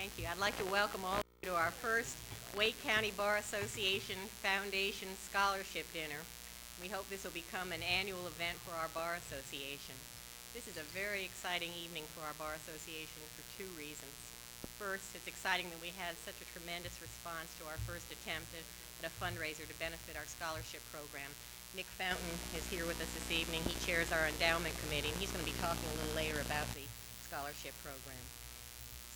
Thank you. I'd like to welcome all of you to our first Wake County Bar Association Foundation Scholarship Dinner. We hope this will become an annual event for our Bar Association. This is a very exciting evening for our Bar Association for two reasons. First, it's exciting that we had such a tremendous response to our first attempt at a fundraiser to benefit our scholarship program. Nick Fountain is here with us this evening. He chairs our endowment committee, and he's going to be talking a little later about the scholarship program.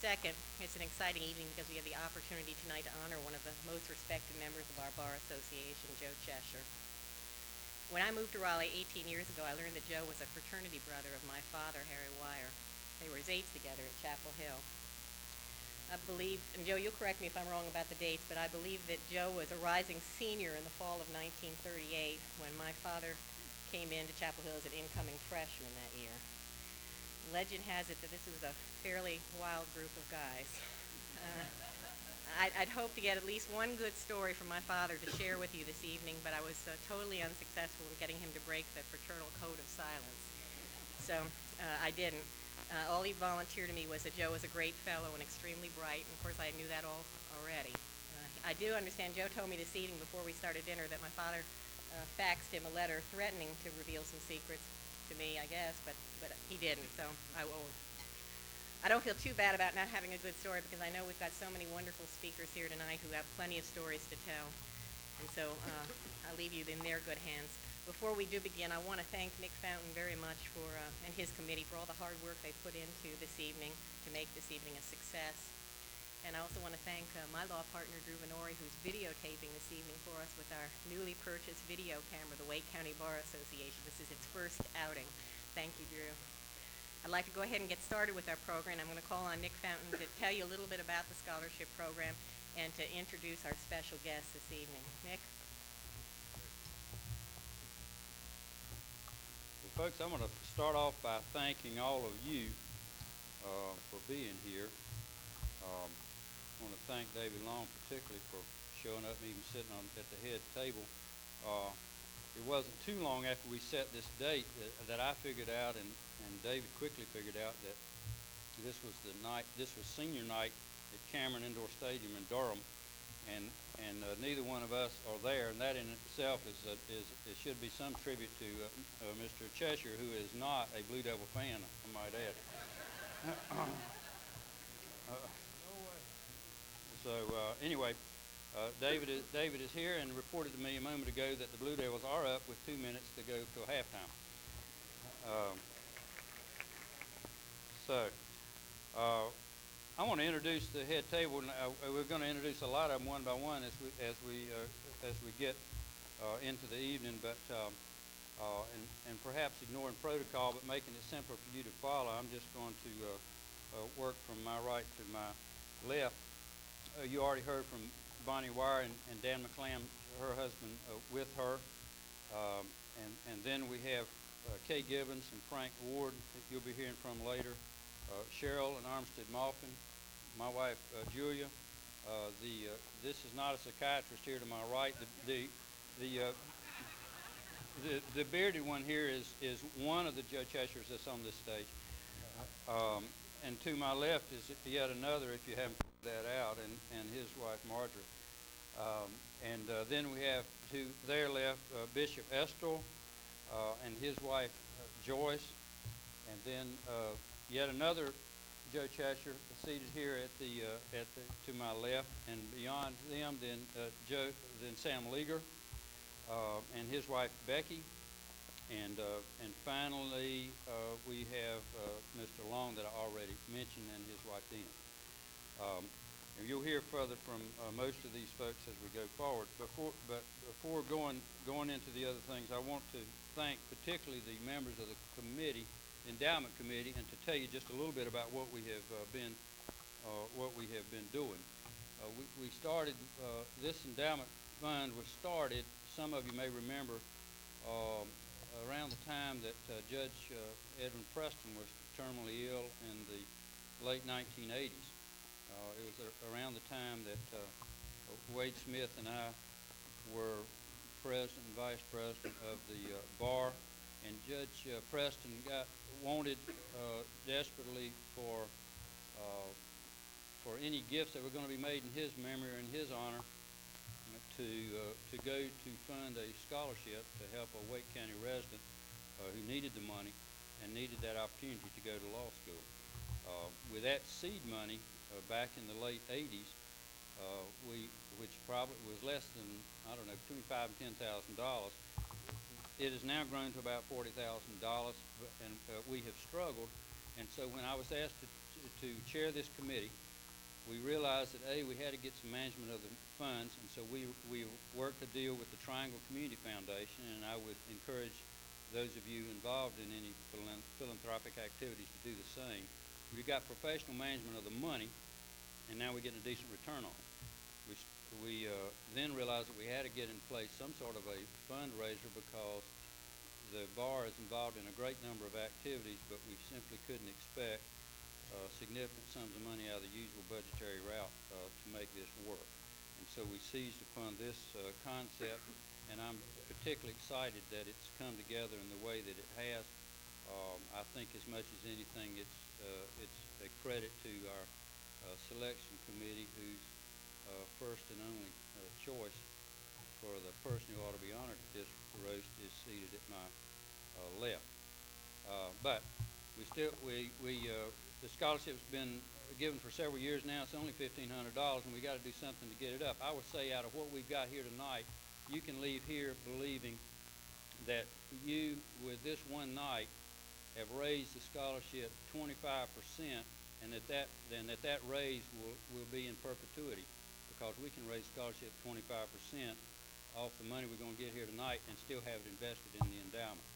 Second, it's an exciting evening because we have the opportunity tonight to honor one of the most respected members of our Bar Association, Joe Cheshire. When I moved to Raleigh 18 years ago, I learned that Joe was a fraternity brother of my father, Harry Wire. They were his aides together at Chapel Hill. I believe, and Joe, you'll correct me if I'm wrong about the dates, but I believe that Joe was a rising senior in the fall of 1938 when my father came into Chapel Hill as an incoming freshman that year. Legend has it that this was a fairly wild group of guys. I'd hoped to get at least one good story from my father to share with you this evening, but I was totally unsuccessful in getting him to break the fraternal code of silence. So I didn't. All he volunteered to me was that Joe was a great fellow and extremely bright, and of course I knew that all already. I do understand Joe told me this evening before we started dinner that my father faxed him a letter threatening to reveal some secrets to me, I guess, but he didn't, so I won't. I don't feel too bad about not having a good story because I know we've got so many wonderful speakers here tonight who have plenty of stories to tell, and so I'll leave you in their good hands. Before we do begin, I want to thank Nick Fountain very much for and his committee for all the hard work they put into this evening to make this evening a success. And I also want to thank my law partner, Drew Venori, who's videotaping this evening for us with our newly purchased video camera, the Wake County Bar Association. This is its first outing. Thank you, Drew. I'd like to go ahead and get started with our program. I'm going to call on Nick Fountain to tell you a little bit about the scholarship program and to introduce our special guest this evening. Nick? Well, folks, I'm going to start off by thanking all of you for being here. I want to thank David Long particularly for showing up and even sitting at the head table. It wasn't too long after we set this date that I figured out, and David quickly figured out that this was senior night at Cameron Indoor Stadium in Durham, and neither one of us are there, and that in itself it should be some tribute to Mr. Cheshire, who is not a Blue Devil fan, I might add. Anyway, David is here and reported to me a moment ago that the Blue Devils are up with 2 minutes to go till halftime. I want to introduce the head table, and we're going to introduce a lot of them one by one as we get into the evening, but and perhaps ignoring protocol, but making it simpler for you to follow. I'm just going to work from my right to my left. You already heard from Bonnie Wire and Dan McClam, her husband, with her. And then we have Kay Gibbons and Frank Ward that you'll be hearing from later. Cheryl and Armstead Maupin, my wife Julia. This is not a psychiatrist here to my right. The bearded one here is one of the Joe Cheshires that's on this stage. And to my left is yet another, if you haven't figured that out, and his wife Marjorie. Then we have to their left Bishop Estel and his wife Joyce, and then yet another Joe Cheshire seated here to my left, and beyond them then Sam Leaguer and his wife Becky. And finally, we have Mr. Long that I already mentioned, and his wife Dina. You'll hear further from most of these folks as we go forward. Before going into the other things, I want to thank particularly the members of the committee, endowment committee, and to tell you just a little bit about what we have been doing. We started this endowment fund was started. Some of you may remember. Around the time that Judge Edwin Preston was terminally ill in the late 1980s. It was around the time that Wade Smith and I were president and vice president of the bar, and Judge Preston wanted desperately for any gifts that were going to be made in his memory or in his honor to go to fund a scholarship to help a Wake County resident who needed the money and needed that opportunity to go to law school. With that seed money back in the late 80s, which probably was less than, I don't know, between $5,000 and $10,000, it has now grown to about $40,000, and we have struggled. And so when I was asked to chair this committee, we realized that we had to get some management of the funds, and so we worked a deal with the Triangle Community Foundation, and I would encourage those of you involved in any philanthropic activities to do the same. We got professional management of the money, and now we're getting a decent return on it. We then realized that we had to get in place some sort of a fundraiser because the bar is involved in a great number of activities, but we simply couldn't expect significant sums of money out of the usual budgetary route to make this work. And so we seized upon this concept, and I'm particularly excited that it's come together in the way that it has. I think as much as anything, it's a credit to our selection committee, whose first and only choice for the person who ought to be honored at this roast is seated at my left. But the scholarship's been given for several years now. It's only $1,500, and we got to do something to get it up. I would say out of what we've got here tonight, you can leave here believing that you, with this one night, have raised the scholarship 25%, and that raise will be in perpetuity, because we can raise scholarship 25% off the money we're going to get here tonight and still have it invested in the endowment.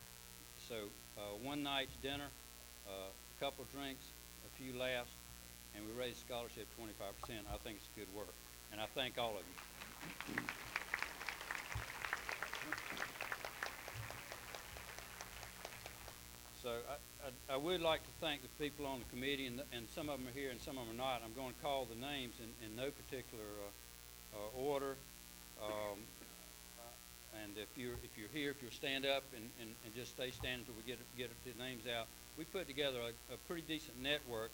So one night's dinner, a couple drinks, a few laughs, and we raise scholarship 25%. I think it's good work, and I thank all of you. So I would like to thank the people on the committee, and some of them are here and some of them are not. I'm going to call the names in no particular order. And if you're here, if you'll stand up and just stay standing until we get the names out. We put together a pretty decent network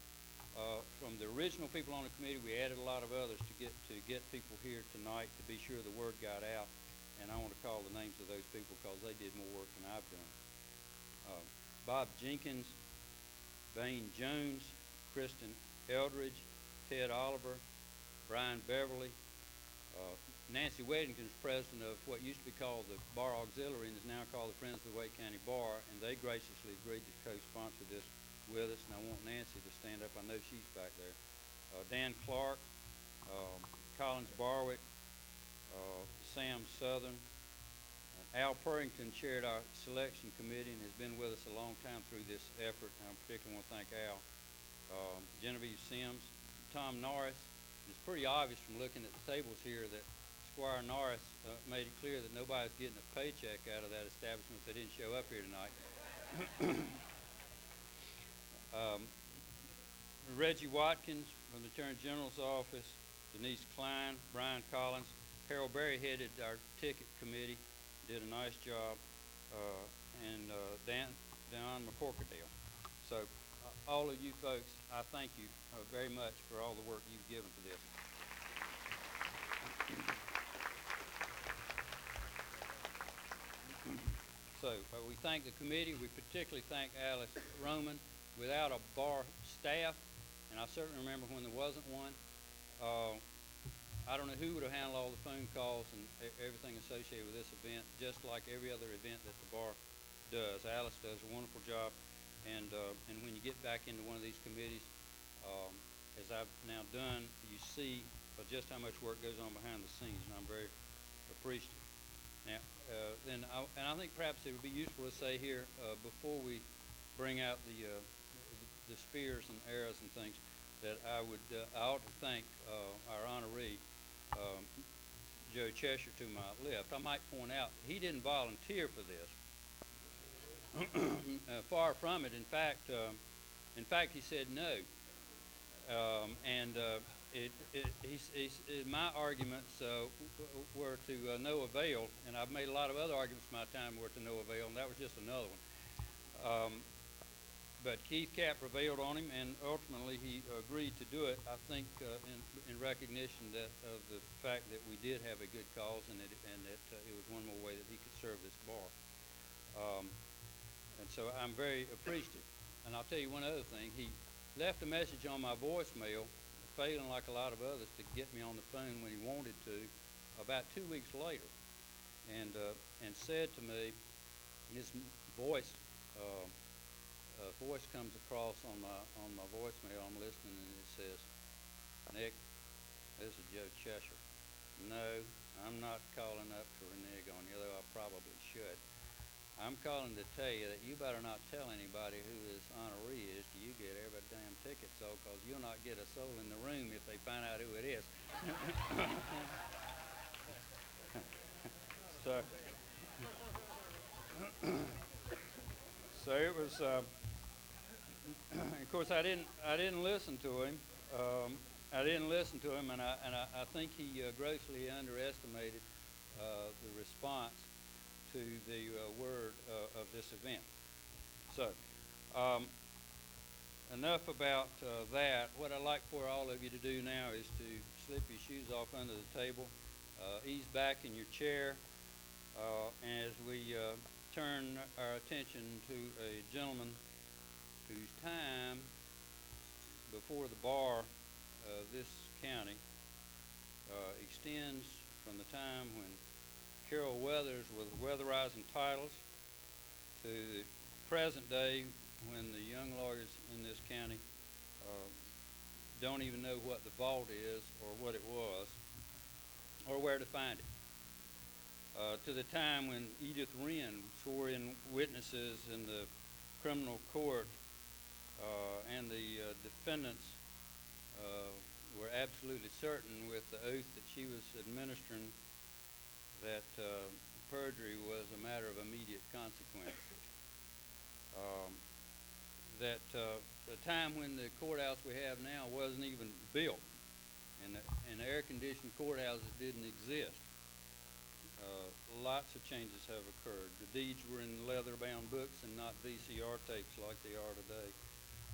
from the original people on the committee. We added a lot of others to get people here tonight to be sure the word got out. And I want to call the names of those people because they did more work than I've done. Bob Jenkins, Bain Jones, Kristen Eldridge, Ted Oliver, Brian Beverly. Nancy Weddington is president of what used to be called the Bar Auxiliary and is now called the Friends of the Wake County Bar, and they graciously agreed to co-sponsor this with us, and I want Nancy to stand up. I know she's back there. Dan Clark, Collins Barwick, Sam Southern. Al Purrington chaired our selection committee and has been with us a long time through this effort, and I particularly want to thank Al. Genevieve Sims, Tom Norris. It's pretty obvious from looking at the tables here that Squire Norris made it clear that nobody's getting a paycheck out of that establishment if they didn't show up here tonight. Reggie Watkins from the Attorney General's office, Denise Klein, Brian Collins. Harold Berry headed our ticket committee, did a nice job, and Don McCorkadale. So all of you folks, I thank you very much for all the work you've given to this. So we thank the committee. We particularly thank Alice Roman. Without a bar staff, and I certainly remember when there wasn't one, I don't know who would have handled all the phone calls and everything associated with this event, just like every other event that the bar does. Alice does a wonderful job, and when you get back into one of these committees, as I've now done, you see just how much work goes on behind the scenes, and I'm very appreciative. Now, and I think perhaps it would be useful to say here before we bring out the spears and arrows and things, that I ought to thank our honoree, Joe Cheshire, to my left. I might point out he didn't volunteer for this. Far from it. In fact, he said no. My arguments were to no avail, and I've made a lot of other arguments in my time were to no avail, and that was just another one. but Keith Capp prevailed on him, and ultimately he agreed to do it, I think, in recognition of the fact that we did have a good cause, and that it was one more way that he could serve this bar. And so I'm very appreciative. And I'll tell you one other thing. He left a message on my voicemail, failing like a lot of others to get me on the phone when he wanted to, about 2 weeks later, and said to me, his voice comes across on my voicemail. I'm listening, and it says, "Nick, this is Joe Cheshire. No, I'm not calling up to renege on you, though I probably should. I'm calling to tell you that you better not tell anybody who this honoree is till you get every damn ticket sold, because you'll not get a soul in the room if they find out who it is." So, so it was. Of course, I didn't listen to him. And I think he grossly underestimated the response to the word of this event. So, enough about that. What I'd like for all of you to do now is to slip your shoes off under the table, ease back in your chair, as we turn our attention to a gentleman whose time before the bar of this county extends from the time when Carol Weathers was weatherizing titles to the present day when the young lawyers in this county don't even know what the vault is or what it was or where to find it. To the time when Edith Wren swore in witnesses in the criminal court and the defendants were absolutely certain with the oath that she was administering that perjury was a matter of immediate consequence. That the time when the courthouse we have now wasn't even built, and air-conditioned courthouses didn't exist. Lots of changes have occurred. The deeds were in leather-bound books and not VCR tapes like they are today.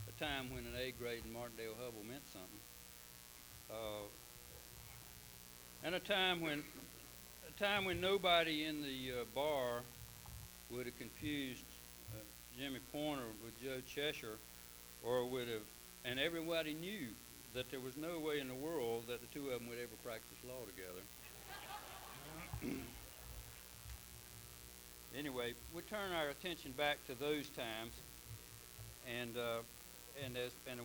A time when an A grade in Martindale-Hubbell meant something. And a time when nobody in the bar would have confused Jimmy Pointer with Joe Cheshire, or would have, and everybody knew that there was no way in the world that the two of them would ever practice law together. Anyway, we turn our attention back to those times, and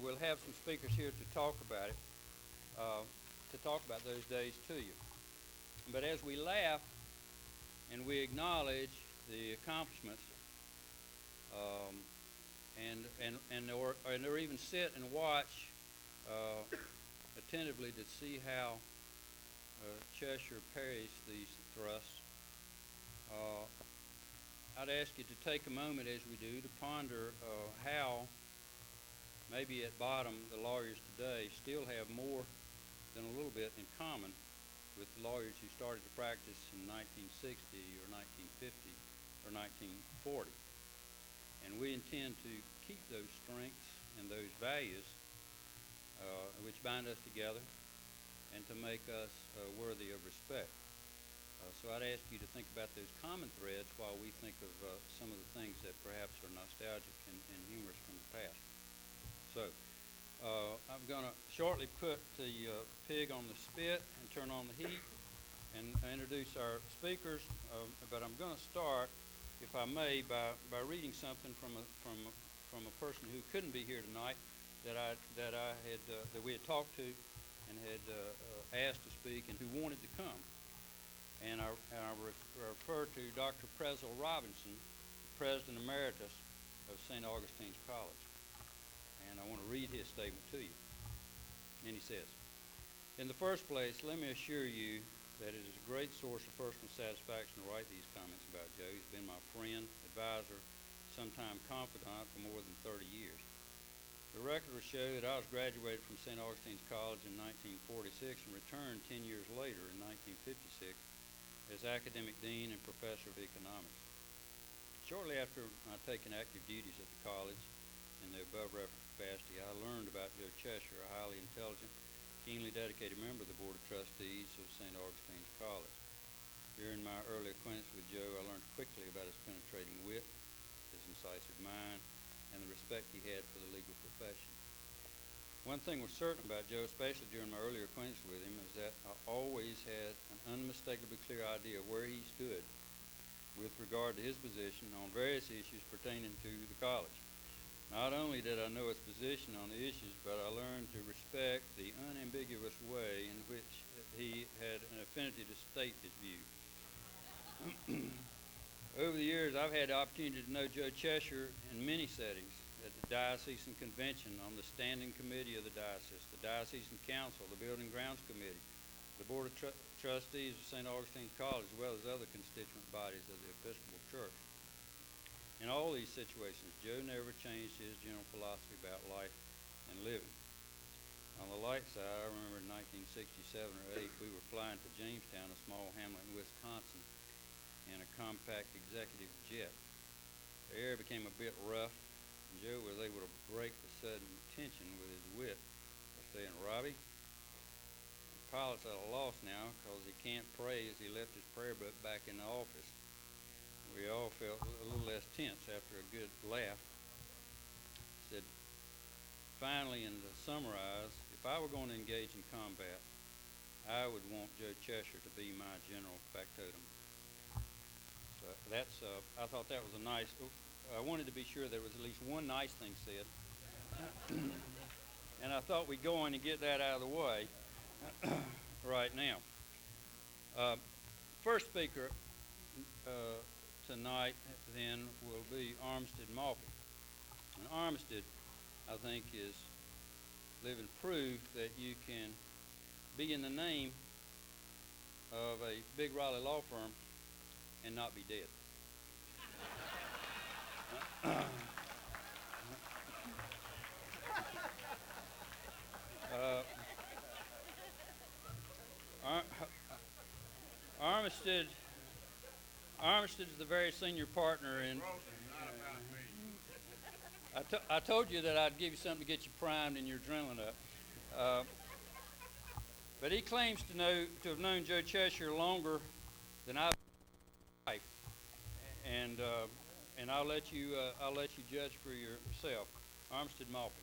we'll have some speakers here to talk about it, to talk about those days to you. But as we laugh and we acknowledge the accomplishments, or even sit and watch attentively to see how Cheshire parries these thrusts, I'd ask you to take a moment, as we do, to ponder how maybe at bottom the lawyers today still have more than a little bit in common with the lawyers who started to practice in 1960 or 1950 or 1940. And we intend to keep those strengths and those values which bind us together and to make us worthy of respect. So I'd ask you to think about those common threads while we think of some of the things that perhaps are nostalgic and humorous from the past. So I'm going to shortly put the pig on the spit and turn on the heat and introduce our speakers, but I'm going to start, if I may, by reading something from a person who couldn't be here tonight that we had talked to and had asked to speak and who wanted to come. And I refer to Dr. Prezel Robinson, President Emeritus of St. Augustine's College. And I want to read his statement to you. And he says, "In the first place, let me assure you that it is a great source of personal satisfaction to write these comments about Joe. He's been my friend, advisor, sometime confidant for more than 30 years. The record will show that I was graduated from St. Augustine's College in 1946 and returned 10 years later in 1956 as academic dean and professor of economics. Shortly after my taking active duties at the college, in the above referenced capacity, I learned about Joe Cheshire, a highly intelligent, keenly dedicated member of the Board of Trustees of St. Augustine's College. During my early acquaintance with Joe, I learned quickly about his penetrating wit, his incisive mind, and the respect he had for the legal profession. One thing was certain about Joe, especially during my early acquaintance with him, is that I always had an unmistakably clear idea of where he stood with regard to his position on various issues pertaining to the college. Not only did I know his position on the issues, but I learned to respect the unambiguous way in which he had an affinity to state his view. Over the years, I've had the opportunity to know Joe Cheshire in many settings: at the Diocesan Convention, on the Standing Committee of the Diocese, the Diocesan Council, the Building Grounds Committee, the Board of Trustees of St. Augustine's College, as well as other constituent bodies of the Episcopal Church. In all these situations, Joe never changed his general philosophy about life and living. On the light side, I remember in 1967 or 8, we were flying to Jamestown, a small hamlet in Wisconsin, in a compact executive jet. The air became a bit rough, and Joe was able to break the sudden tension with his wit by saying, "Robbie, the pilot's at a loss now because he can't pray as he left his prayer book back in the office." We all felt a little less tense after a good laugh. He said, finally, and to summarize, if I were going to engage in combat, I would want Joe Cheshire to be my general factotum. So that's, I thought that was a nice, I wanted to be sure there was at least one nice thing said. And I thought we'd go on and get that out of the way right now. First speaker tonight then will be Armistead Maupin. And Armistead, I think, is living proof that you can be in the name of a big Raleigh law firm and not be dead. Armistead is the very senior partner in. I told you that I'd give you something to get you primed and your adrenaline up. But he claims to have known Joe Cheshire longer than I've known, and I'll let you judge for yourself. Armistead Maupin.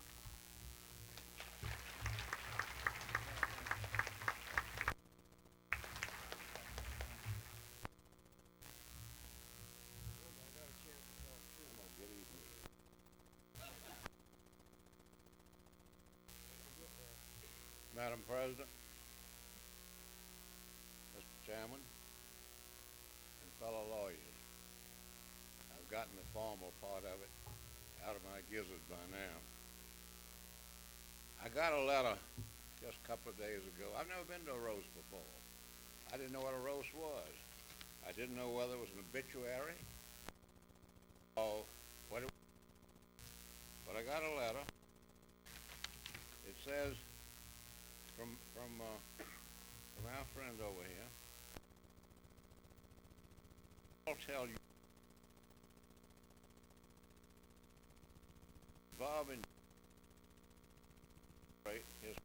Madam President, Mr. Chairman, and fellow lawyers, I've gotten the formal part of it out of my gizzard by now. I got a letter just a couple of days ago. I've never been to a roast before. I didn't know what a roast was. I didn't know whether it was an obituary or what it was. But I got a letter. It says, from our friend over here, I'll tell you, Bob and his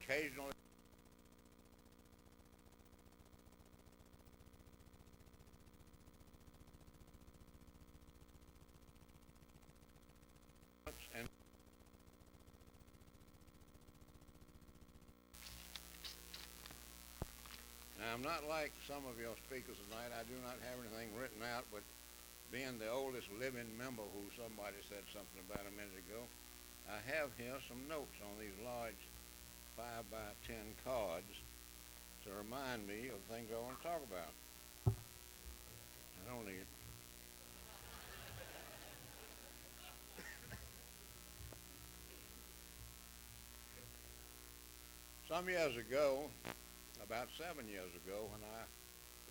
occasionally and now, I'm not like some of your speakers tonight. I do not have anything written out, but being the oldest living member who somebody said something about a minute ago, I have here some notes on these large 5x10 cards to remind me of things I want to talk about. I don't need it. Some years ago, about 7 years ago, when I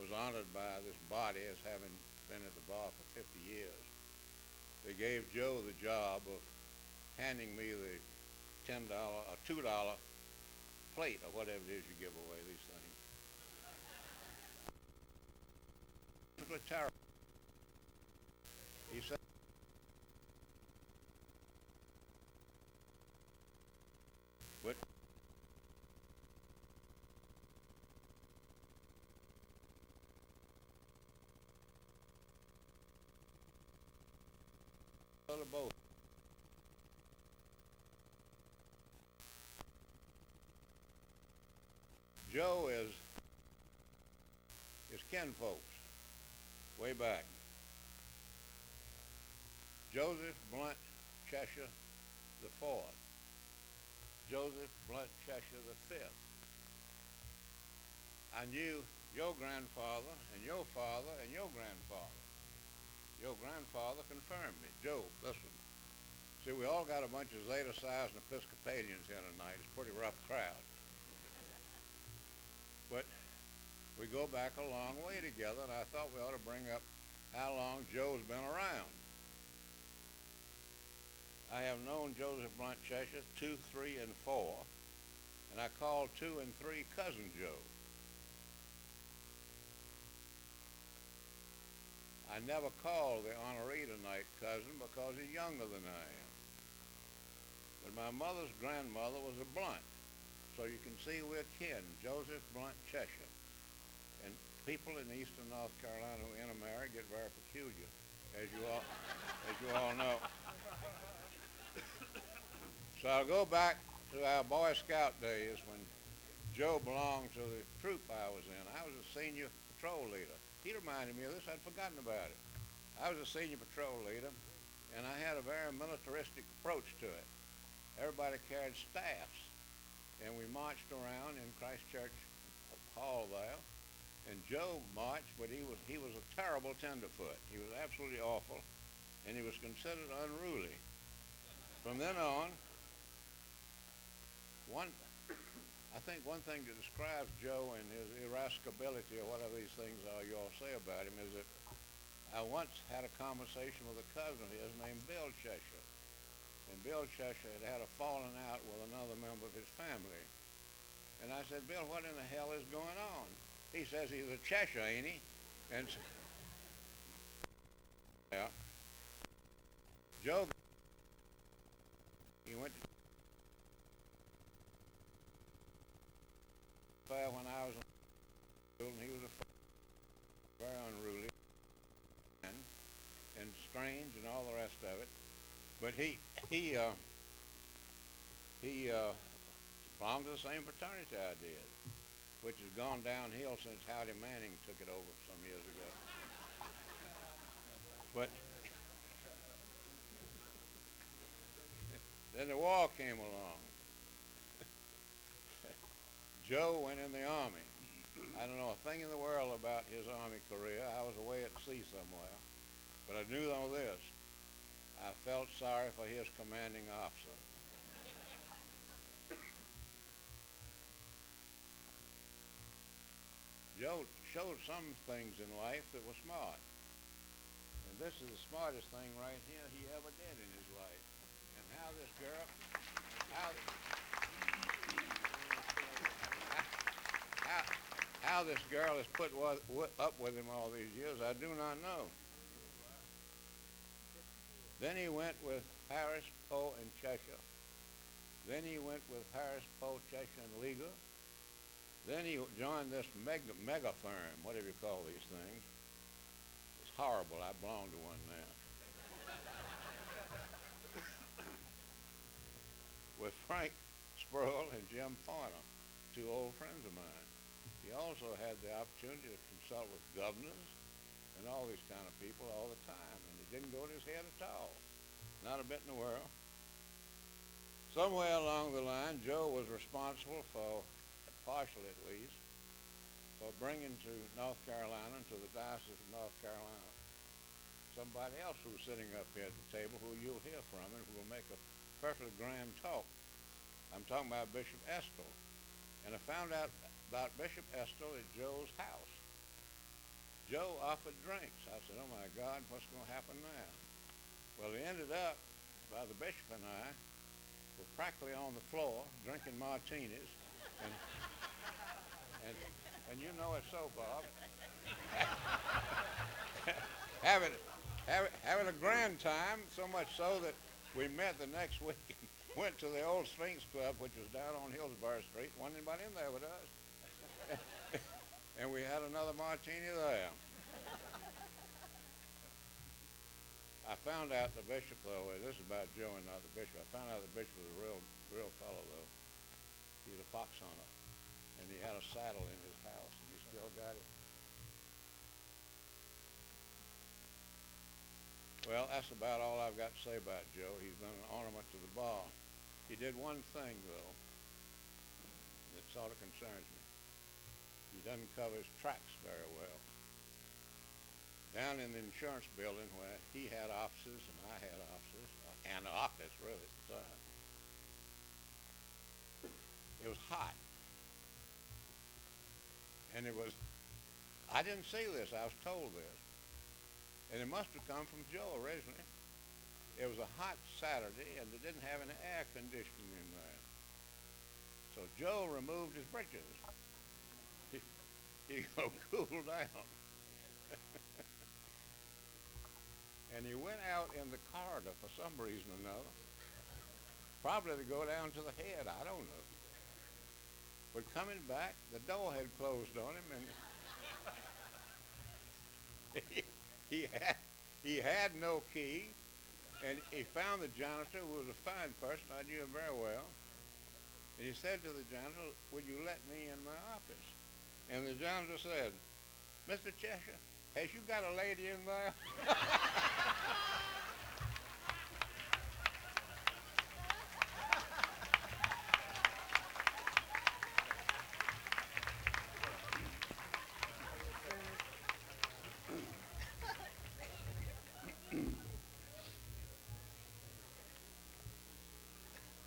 was honored by this body as having been at the bar for 50 years, they gave Joe the job of handing me the $10 or $2 plate or whatever it is you give away these things. simply terrible. He said, but both. Joe is kinfolks way back. Joseph Blunt Cheshire the fourth. Joseph Blunt Cheshire the fifth. I knew your grandfather and your father and your grandfather. Your grandfather confirmed me. Joe, listen. See, we all got a bunch of Zeta Psis and Episcopalians here tonight. It's a pretty rough crowd. But we go back a long way together, and I thought we ought to bring up how long Joe's been around. I have known Joseph Blunt Cheshire 2, 3, and 4, and I call 2 and 3 Cousin Joe. I never call the honoree tonight cousin because he's younger than I am. But my mother's grandmother was a Blunt, so you can see we're kin, Joseph Blunt Cheshire. And people in eastern North Carolina who intermarry get very peculiar, as you all know. So I'll go back to our Boy Scout days when Joe belonged to the troop I was in. I was a senior patrol leader. He reminded me of this. I'd forgotten about it. I was a senior patrol leader, and I had a very militaristic approach to it. Everybody carried staffs, and we marched around in Christ Church Hall there, and Joe marched, but he was a terrible tenderfoot. He was absolutely awful, and he was considered unruly. From then on, I think one thing that describes Joe and his irascibility, or whatever these things are you all say about him, is that I once had a conversation with a cousin of his named Bill Cheshire. And Bill Cheshire had a falling out with another member of his family. And I said, Bill, what in the hell is going on? He says he's a Cheshire, ain't he? And yeah. Joe, he went to when I was in school, and he was very unruly and strange and all the rest of it. But he belonged to the same fraternity I did, which has gone downhill since Howdy Manning took it over some years ago. But then the war came along. Joe went in the Army. I don't know a thing in the world about his Army career. I was away at sea somewhere. But I do know this. I felt sorry for his commanding officer. Joe showed some things in life that were smart. And this is the smartest thing right here he ever did in his life. And how this girl, how this girl has put up with him all these years, I do not know. Then he went with Harris, Poe, and Cheshire. Then he went with Harris, Poe, Cheshire, and Leaguer. Then he joined this mega firm, whatever you call these things. It's horrible. I belong to one now. With Frank Sproul and Jim Pointer, two old friends of mine. He also had the opportunity to consult with governors and all these kind of people all the time, and it didn't go to his head at all. Not a bit in the world. Somewhere along the line, Joe was responsible for, partially at least, for bringing to North Carolina, to the Diocese of North Carolina, somebody else who's sitting up here at the table who you'll hear from and who will make a perfectly grand talk. I'm talking about Bishop Estill. And I found out about Bishop Estill at Joe's house. Joe offered drinks. I said, oh my God, what's going to happen now? Well, it ended up by the bishop and I were practically on the floor drinking martinis and And you know it's so, Bob. having a grand time, so much so that we met the next week and went to the old Sphinx Club, which was down on Hillsborough Street. Wasn't anybody in there with us. And we had another martini there. I found out the bishop, though, this is about Joe and not the bishop. I found out the bishop was a real fellow, though. He's a fox hunter. And he had a saddle in his house, and he still got it. Well, that's about all I've got to say about Joe. He's been an ornament to the bar. He did one thing, though, that sort of concerns me. He doesn't cover his tracks very well. Down in the insurance building where he had offices and I had offices, and an office really at the time, it was hot. And I didn't see this, I was told this. And it must have come from Joe originally. It was a hot Saturday and they didn't have any air conditioning in there. So Joe removed his breeches. He go cool down. And he went out in the corridor for some reason or another. Probably to go down to the head, I don't know. But coming back, the door had closed on him, and he had no key, and he found the janitor, who was a fine person, I knew him very well, and he said to the janitor, "Would you let me in my office?" And the janitor said, "Mr. Cheshire, has you got a lady in there?"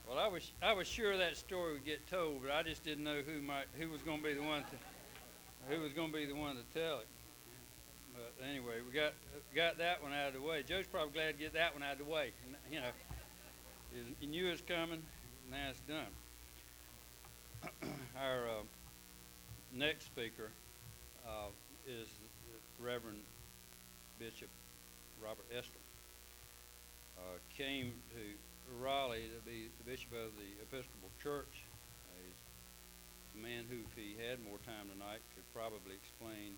Well, I was sure that story would get told, but I just didn't know who was going to be the one to tell it. But anyway, we got that one out of the way. Joe's probably glad to get that one out of the way. You know, he knew it was coming. Now it's done. Our next speaker is Reverend Bishop Robert Esther. Came to Raleigh to be the bishop of the Episcopal Church. He's a man who, if he had more time tonight, could probably explain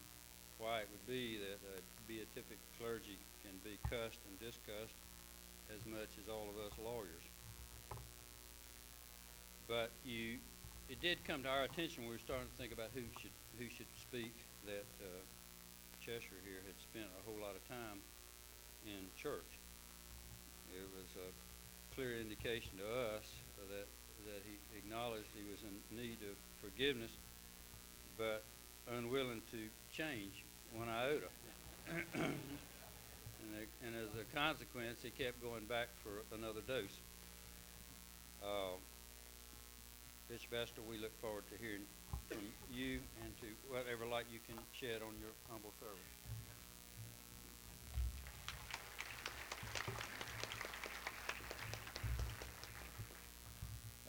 why it would be that beatific clergy can be cussed and discussed as much as all of us lawyers. But it did come to our attention when we were starting to think about who should speak, that Cheshire here had spent a whole lot of time in church. It was a clear indication to us that he acknowledged he was in need of forgiveness, but unwilling to change one iota. and as a consequence, he kept going back for another dose. Bishop Esther, we look forward to hearing from you and to whatever light you can shed on your humble servant.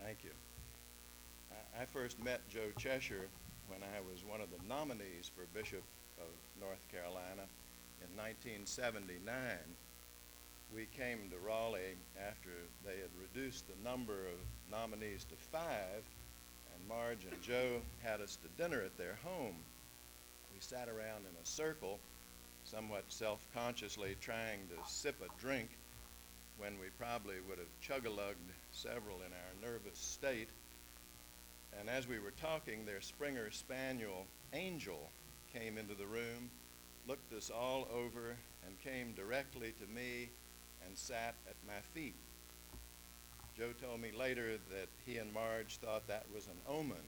Thank you. I first met Joe Cheshire when I was one of the nominees for Bishop of North Carolina in 1979. We came to Raleigh after they had reduced the number of nominees to 5, and Marge and Joe had us to dinner at their home. We sat around in a circle, somewhat self-consciously trying to sip a drink when we probably would have chug-a-lugged several in our nervous state. And as we were talking, their Springer Spaniel, Angel, came into the room, looked us all over, and came directly to me and sat at my feet. Joe told me later that he and Marge thought that was an omen.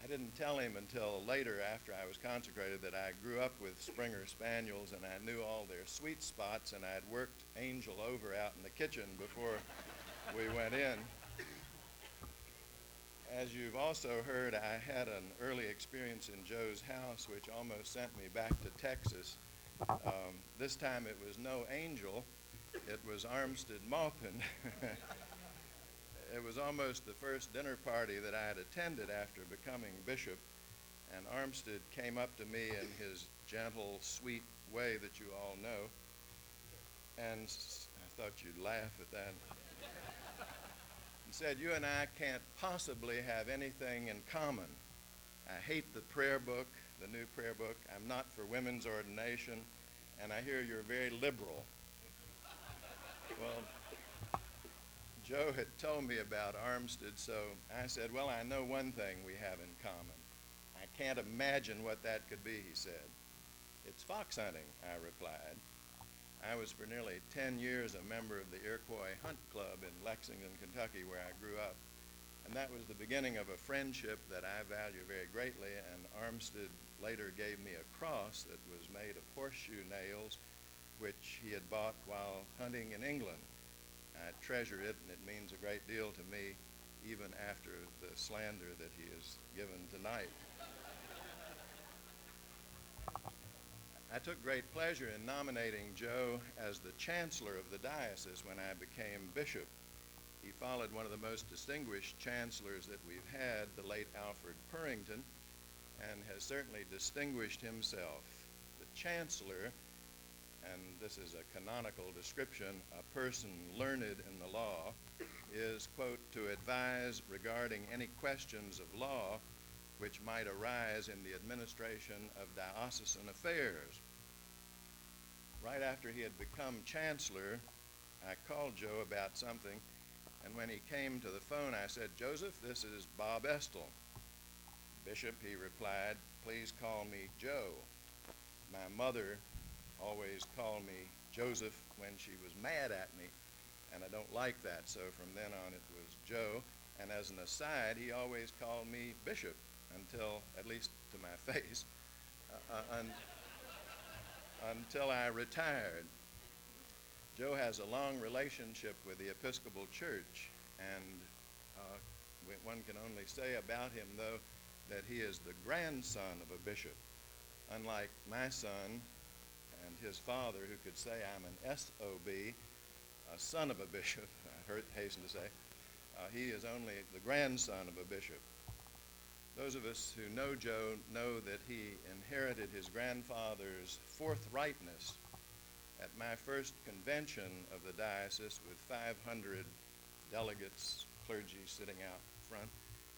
I didn't tell him until later, after I was consecrated, that I grew up with Springer Spaniels and I knew all their sweet spots, and I'd worked Angel over out in the kitchen before we went in. As you've also heard, I had an early experience in Joe's house which almost sent me back to Texas. This time it was no Angel, it was Armstead Maupin. it was almost the first dinner party that I had attended after becoming bishop, and Armstead came up to me in his gentle, sweet way that you all know, and I thought you'd laugh at that, and said, "You and I can't possibly have anything in common. I hate the prayer book, the new prayer book. I'm not for women's ordination, and I hear you're very liberal." Well, Joe had told me about Armstead, so I said, "Well, I know one thing we have in common. I can't imagine what that could be," he said. "It's fox hunting," I replied. I was for nearly 10 years a member of the Iroquois Hunt Club in Lexington, Kentucky, where I grew up. And that was the beginning of a friendship that I value very greatly, and Armstead later gave me a cross that was made of horseshoe nails, which he had bought while hunting in England. I treasure it, and it means a great deal to me, even after the slander that he has given tonight. I took great pleasure in nominating Joe as the chancellor of the diocese when I became bishop. He followed one of the most distinguished chancellors that we've had, the late Alfred Purrington, and has certainly distinguished himself. The chancellor, and this is a canonical description, a person learned in the law, is, quote, "to advise regarding any questions of law which might arise in the administration of diocesan affairs." Right after he had become chancellor, I called Joe about something, and when he came to the phone, I said, "Joseph, this is Bob Estel." "Bishop," he replied, "please call me Joe. My mother always called me Joseph when she was mad at me, and I don't like that, so from then on it was Joe. And as an aside, he always called me Bishop until, at least to my face, until I retired. Joe has a long relationship with the Episcopal Church, and one can only say about him, though, that he is the grandson of a bishop. Unlike my son and his father, who could say I'm an SOB, a son of a bishop, I hasten to say, he is only the grandson of a bishop. Those of us who know Joe know that he inherited his grandfather's forthrightness. At my first convention of the diocese with 500 delegates, clergy sitting out front,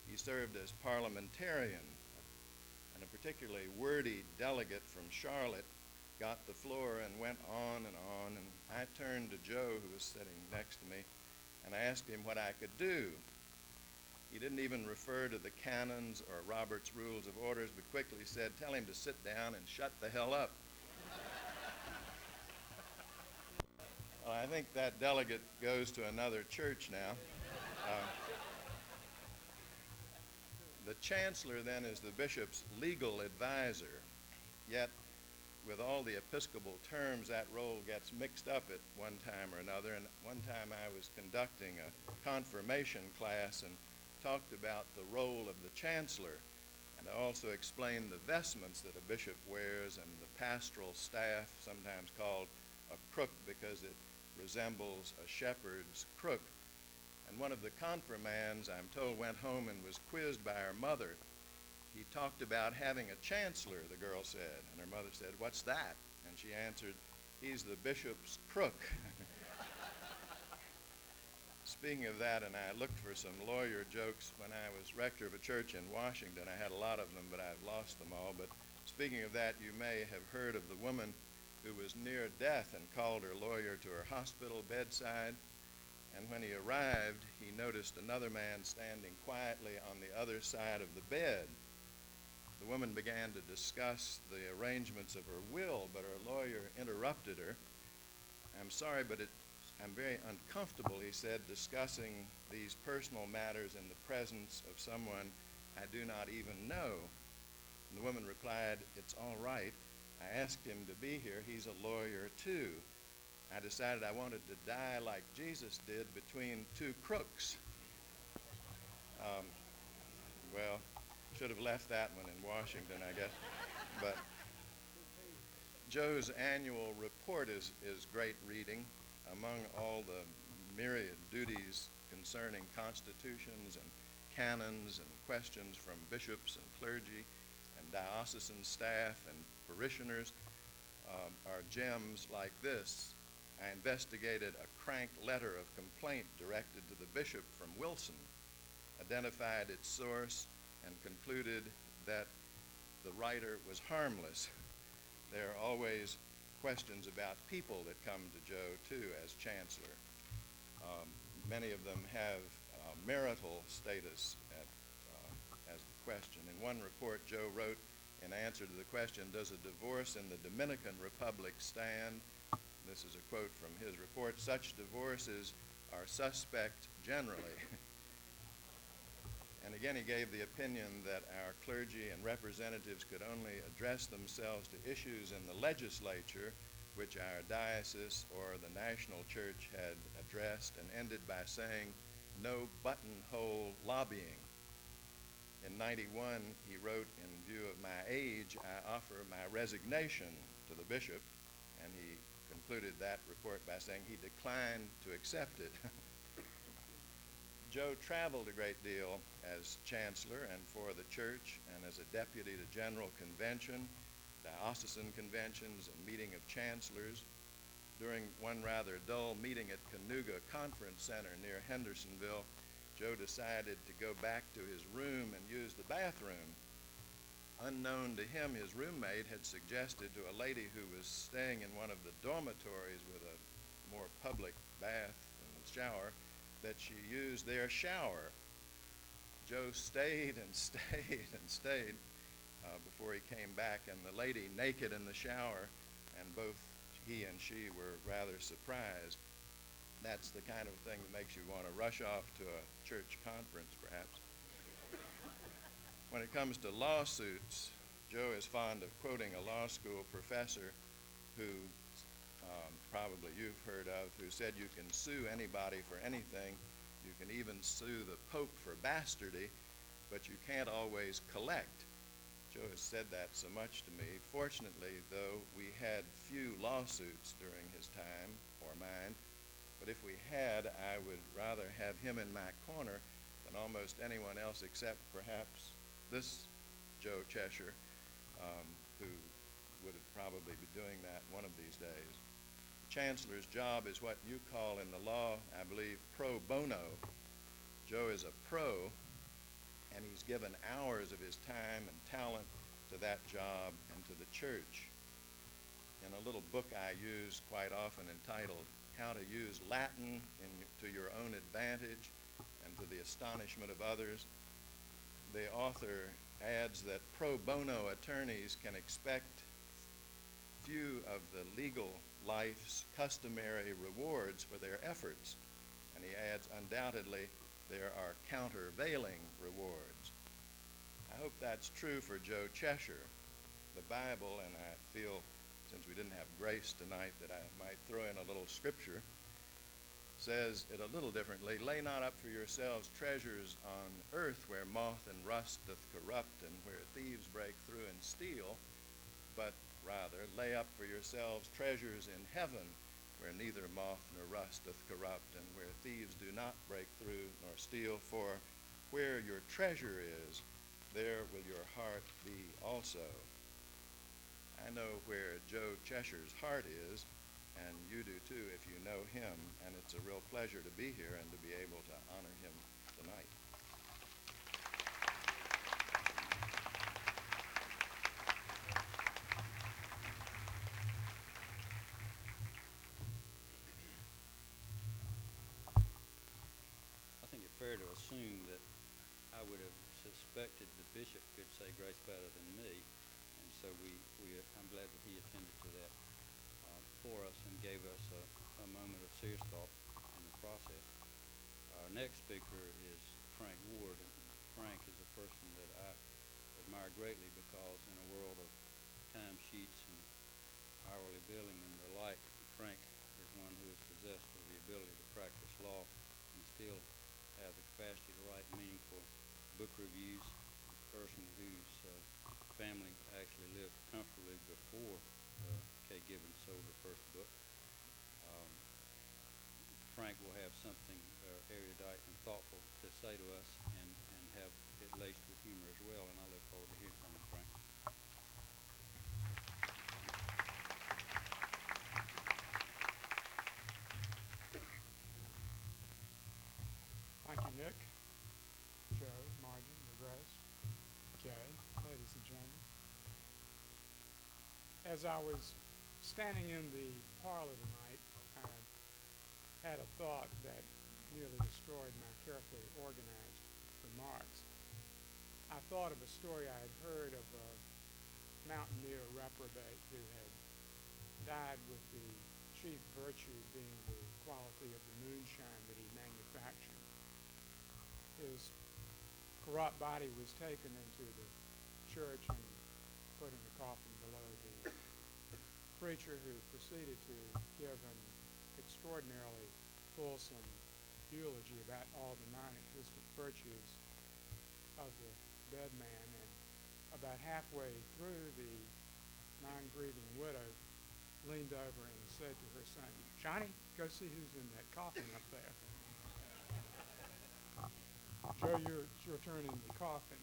he served as parliamentarian, and a particularly wordy delegate from Charlotte got the floor and went on, and I turned to Joe, who was sitting next to me, and I asked him what I could do. He didn't even refer to the canons or Robert's Rules of Orders, but quickly said, "Tell him to sit down and shut the hell up." Well, I think that delegate goes to another church now. The chancellor then is the bishop's legal advisor, yet with all the episcopal terms, that role gets mixed up at one time or another. And one time I was conducting a confirmation class and talked about the role of the chancellor, and I also explained the vestments that a bishop wears and the pastoral staff, sometimes called a crook because it resembles a shepherd's crook. And one of the confirmands, I'm told, went home and was quizzed by her mother. He talked about having a chancellor, the girl said, and her mother said, "What's that?" And she answered, "He's the bishop's crook." Speaking of that, and I looked for some lawyer jokes when I was rector of a church in Washington. I had a lot of them, but I've lost them all. But speaking of that, you may have heard of the woman who was near death and called her lawyer to her hospital bedside. And when he arrived, he noticed another man standing quietly on the other side of the bed. The woman began to discuss the arrangements of her will, but her lawyer interrupted her. "I'm sorry, but I'm very uncomfortable," he said, "discussing these personal matters in the presence of someone I do not even know." And the woman replied, "It's all right. I asked him to be here. He's a lawyer too. I decided I wanted to die like Jesus did between two crooks." Well, should have left that one in Washington, I guess. But Joe's annual report is great reading. Among all the myriad duties concerning constitutions and canons and questions from bishops and clergy and diocesan staff and parishioners are gems like this. I investigated a crank letter of complaint directed to the bishop from Wilson, identified its source, and concluded that the writer was harmless. There are always questions about people that come to Joe, too, as chancellor. Many of them have marital status as the question. In one report, Joe wrote in answer to the question, does a divorce in the Dominican Republic stand? This is a quote from his report. Such divorces are suspect generally. And again, he gave the opinion that our clergy and representatives could only address themselves to issues in the legislature which our diocese or the national church had addressed, and ended by saying, no buttonhole lobbying. In '91, he wrote, in view of my age, I offer my resignation to the bishop, and he concluded that report by saying he declined to accept it. Joe traveled a great deal as chancellor and for the church, and as a deputy to General Convention, diocesan conventions, and meeting of chancellors. During one rather dull meeting at Cayuga Conference Center near Hendersonville, Joe decided to go back to his room and use the bathroom. Unknown to him, his roommate had suggested to a lady who was staying in one of the dormitories with a more public bath and shower that she use their shower. Joe stayed and stayed and stayed before he came back, and the lady naked in the shower, and both he and she were rather surprised. That's the kind of thing that makes you want to rush off to a church conference, perhaps. When it comes to lawsuits, Joe is fond of quoting a law school professor who probably you've heard of, who said you can sue anybody for anything. You can even sue the Pope for bastardy, but you can't always collect. Joe has said that so much to me. Fortunately, though, we had few lawsuits during his time, or mine, but if we had, I would rather have him in my corner than almost anyone else except perhaps this Joe Cheshire, who would probably be doing that one of these days. The chancellor's job is what you call in the law, I believe, pro bono. Joe is a pro, and he's given hours of his time and talent to that job and to the church. In a little book I use quite often entitled How to Use Latin to Your Own Advantage and to the Astonishment of Others, the author adds that pro bono attorneys can expect few of the legal life's customary rewards for their efforts. And he adds, undoubtedly, there are countervailing rewards. I hope that's true for Joe Cheshire. The Bible, and I feel, since we didn't have grace tonight, that I might throw in a little scripture, says it a little differently. Lay not up for yourselves treasures on earth where moth and rust doth corrupt and where thieves break through and steal, but rather lay up for yourselves treasures in heaven where neither moth nor rust doth corrupt and where thieves do not break through nor steal. For where your treasure is, there will your heart be also. I know where Joe Cheshire's heart is, and you do too if you know him, and it's a real pleasure to be here and to be able to honor him tonight. I think it's fair to assume that I would have suspected the bishop could say grace better than me, and so I'm glad that he attended to that for us and gave us a moment of serious thought in the process. Our next speaker is Frank Ward. And Frank is a person that I admire greatly because in a world of timesheets and hourly billing and the like, Frank is one who is possessed of the ability to practice law and still have the capacity to write meaningful book reviews. A person whose family actually lived comfortably before Kay Gibbons sold her first book. Frank think will have something erudite and thoughtful to say to us, and have it laced with humor as well, and I look forward to hearing from you, Frank. Thank you, Nick, Joe, Margie, Grace, Kay, ladies and gentlemen. As I was standing in the parlor tonight, I had a thought that nearly destroyed my carefully organized remarks. I thought of a story I had heard of a mountaineer reprobate who had died with the chief virtue being the quality of the moonshine that he manufactured. His corrupt body was taken into the church and put in a coffin below the preacher, who proceeded to give an extraordinarily fulsome eulogy about all the non-existent virtues of the dead man, and about halfway through, the non-grieving widow leaned over and said to her son, "Johnny, go see who's in that coffin up there." Joe, it's your turn in the coffin.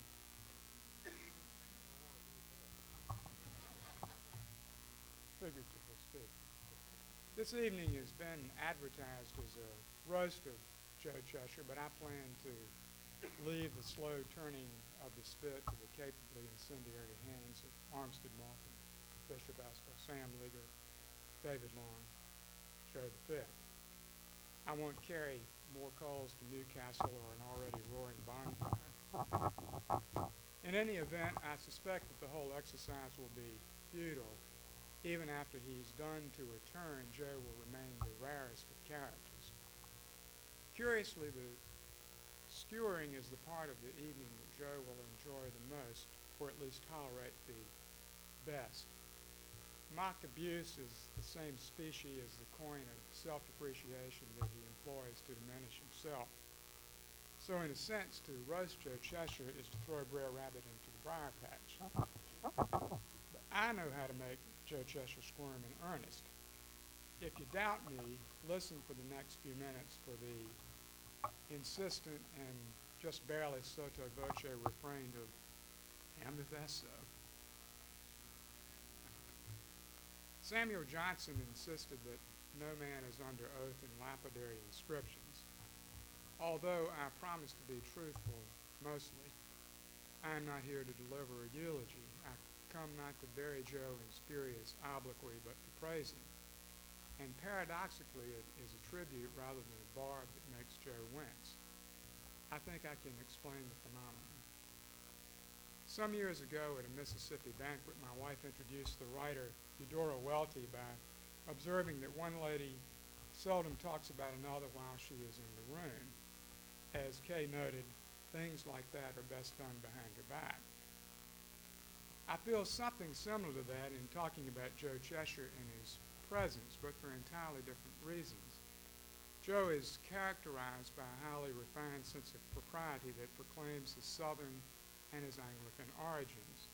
Figuratively speaking. This evening has been advertised as a roast of Joe Cheshire, but I plan to leave the slow turning of the spit to the capably incendiary hands of Armstead Markham, Bishop Esco, Sam Leaguer, David Long, Joe V. I won't carry more coals to Newcastle or an already roaring bonfire. In any event, I suspect that the whole exercise will be futile. Even after he's done to a turn, Joe will remain the rarest of characters. Curiously, the skewering is the part of the evening that Joe will enjoy the most, or at least tolerate the best. Mock abuse is the same species as the coin of self-depreciation that he employs to diminish himself. So in a sense, to roast Joe Cheshire is to throw Brer Rabbit into the briar patch. But I know how to make Joe Cheshire squirm in earnest. If you doubt me, listen for the next few minutes for the insistent and just barely sotto voce refrain of "Damn if that's so." Samuel Johnson insisted that no man is under oath in lapidary inscriptions. Although I promise to be truthful mostly, I am not here to deliver a eulogy. I come not to bury Joe in spurious obloquy, but to praise him. And paradoxically, it is a tribute rather than a barb that makes Joe wince. I think I can explain the phenomenon. Some years ago at a Mississippi banquet, my wife introduced the writer Eudora Welty by observing that one lady seldom talks about another while she is in the room. As Kay noted, things like that are best done behind her back. I feel something similar to that in talking about Joe Cheshire in his presence, but for entirely different reasons. Joe is characterized by a highly refined sense of propriety that proclaims his Southern and his Anglican origins.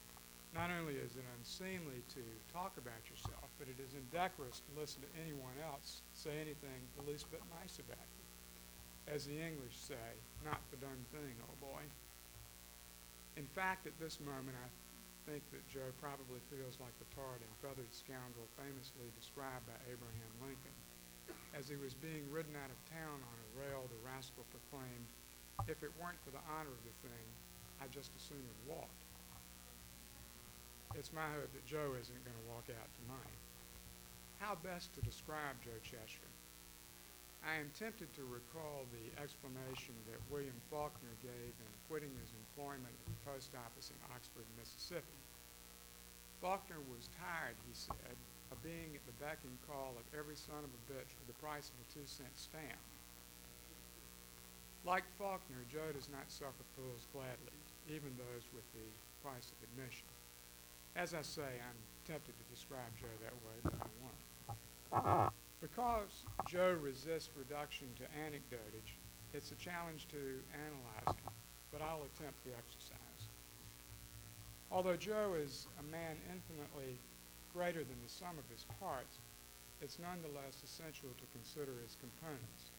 Not only is it unseemly to talk about yourself, but it is indecorous to listen to anyone else say anything the least bit nice about you. As the English say, not the done thing, old boy. In fact, at this moment, I think that Joe probably feels like the tarred and feathered scoundrel famously described by Abraham Lincoln. As he was being ridden out of town on a rail, the rascal proclaimed, "If it weren't for the honor of the thing, I'd just as soon have walked." It's my hope that Joe isn't going to walk out tonight. How best to describe Joe Cheshire? I am tempted to recall the explanation that William Faulkner gave in quitting his employment at the post office in Oxford, Mississippi. Faulkner was tired, he said, of being at the beck and call of every son of a bitch for the price of a 2-cent stamp. Like Faulkner, Joe does not suffer fools gladly, even those with the price of admission. As I say, I'm tempted to describe Joe that way, but I won't. Because Joe resists reduction to anecdotage, it's a challenge to analyze him, but I'll attempt the exercise. Although Joe is a man infinitely greater than the sum of his parts, it's nonetheless essential to consider his components.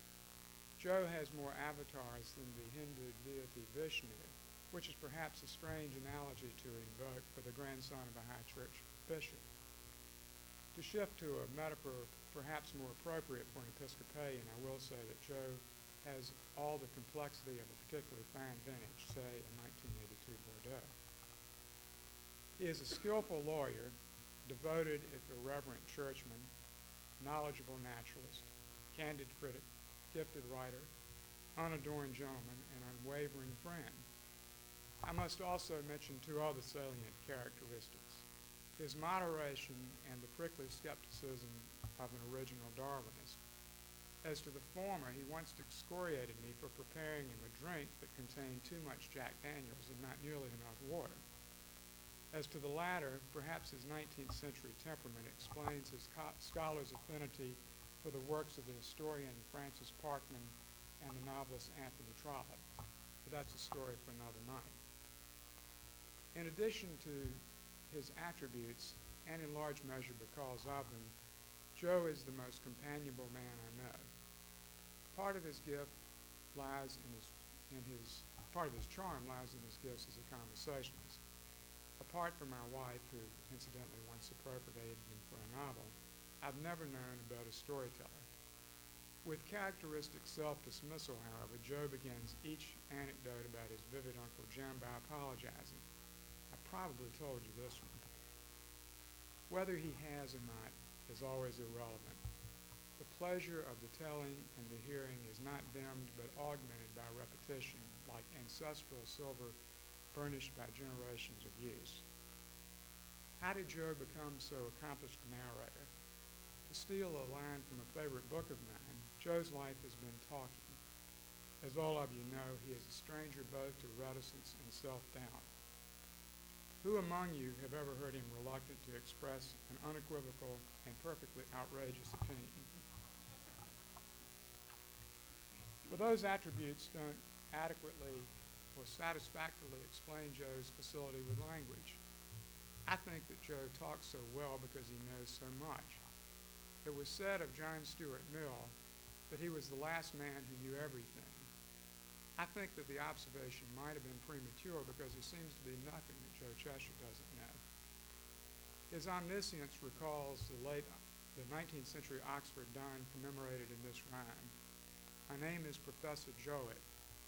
Joe has more avatars than the Hindu deity Vishnu, which is perhaps a strange analogy to invoke for the grandson of a high church bishop. To shift to a metaphor perhaps more appropriate for an Episcopalian, I will say that Joe has all the complexity of a particularly fine vintage, say a 1982 Bordeaux. He is a skillful lawyer, devoted if irreverent churchman, knowledgeable naturalist, candid critic, gifted writer, unadorned gentleman, and unwavering friend. I must also mention two other salient characteristics: his moderation and the prickly skepticism of an original Darwinist. As to the former, he once excoriated me for preparing him a drink that contained too much Jack Daniels and not nearly enough water. As to the latter, perhaps his 19th century temperament explains his scholar's affinity for the works of the historian Francis Parkman and the novelist Anthony Trollope. But that's a story for another night. In addition to his attributes, and in large measure because of them, Joe is the most companionable man I know. Part of his charm lies in his gifts as a conversationalist. Apart from my wife, who incidentally once appropriated him for a novel, I've never known a better storyteller. With characteristic self-dismissal, however, Joe begins each anecdote about his vivid Uncle Jim by apologizing. I probably told you this one. Whether he has or not is always irrelevant. The pleasure of the telling and the hearing is not dimmed but augmented by repetition, like ancestral silver furnished by generations of use. How did Joe become so accomplished a narrator? To steal a line from a favorite book of mine, Joe's life has been talking. As all of you know, he is a stranger both to reticence and self-doubt. Who among you have ever heard him reluctant to express an unequivocal and perfectly outrageous opinion? But those attributes don't adequately or satisfactorily explain Joe's facility with language. I think that Joe talks so well because he knows so much. It was said of John Stuart Mill that he was the last man who knew everything. I think that the observation might have been premature because there seems to be nothing that Joe Cheshire doesn't know. His omniscience recalls the 19th century Oxford Don commemorated in this rhyme. My name is Professor Jowett.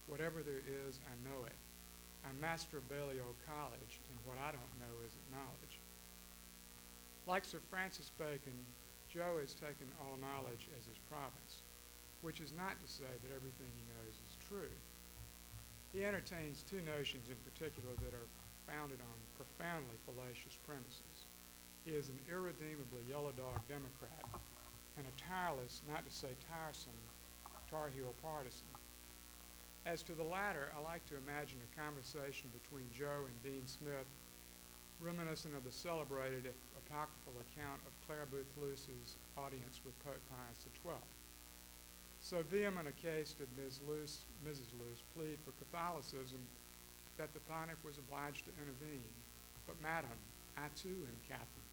Whatever there is, I know it. I'm master of Balliol College, and what I don't know isn't knowledge. Like Sir Francis Bacon, Joe has taken all knowledge as his province, which is not to say that everything he knows is true. He entertains two notions in particular that are founded on profoundly fallacious premises. He is an irredeemably yellow dog Democrat and a tireless, not to say tiresome, Tar Heel partisan. As to the latter, I like to imagine a conversation between Joe and Dean Smith, reminiscent of the celebrated apocryphal account of Clare Boothe Luce's audience with Pope Pius XII. So vehement a case did Mrs. Luce plead for Catholicism that the pontiff was obliged to intervene. But madam, I too am Catholic.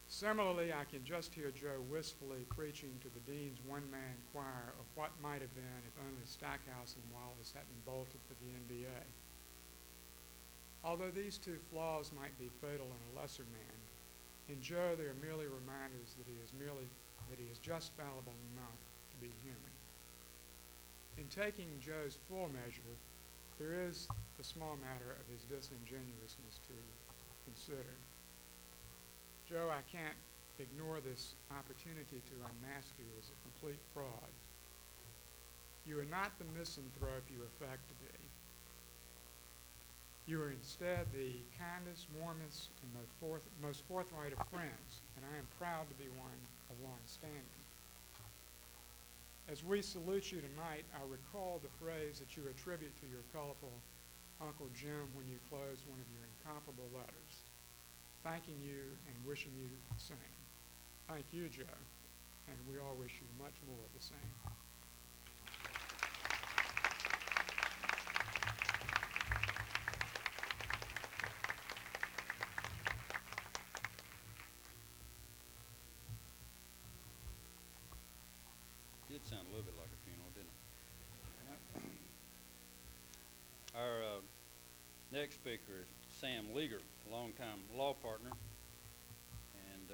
Similarly, I can just hear Joe wistfully preaching to the dean's one-man choir of what might have been if only Stackhouse and Wallace hadn't bolted for the NBA. Although these two flaws might be fatal in a lesser man, in Joe they are merely reminders that he is just fallible enough to be human. In taking Joe's full measure, there is the small matter of his disingenuousness to consider. Joe, I can't ignore this opportunity to unmask you as a complete fraud. You are not the misanthrope you affect to be. You are instead the kindest, warmest, and most forthright of friends, and I am proud to be one of long standing. As we salute you tonight, I recall the phrase that you attribute to your colorful Uncle Jim when you close one of your incomparable letters, thanking you and wishing you the same. Thank you, Joe, and we all wish you much more of the same. Did sounded a little bit like a funeral, didn't it? Our next speaker is Sam Leager, a longtime law partner, and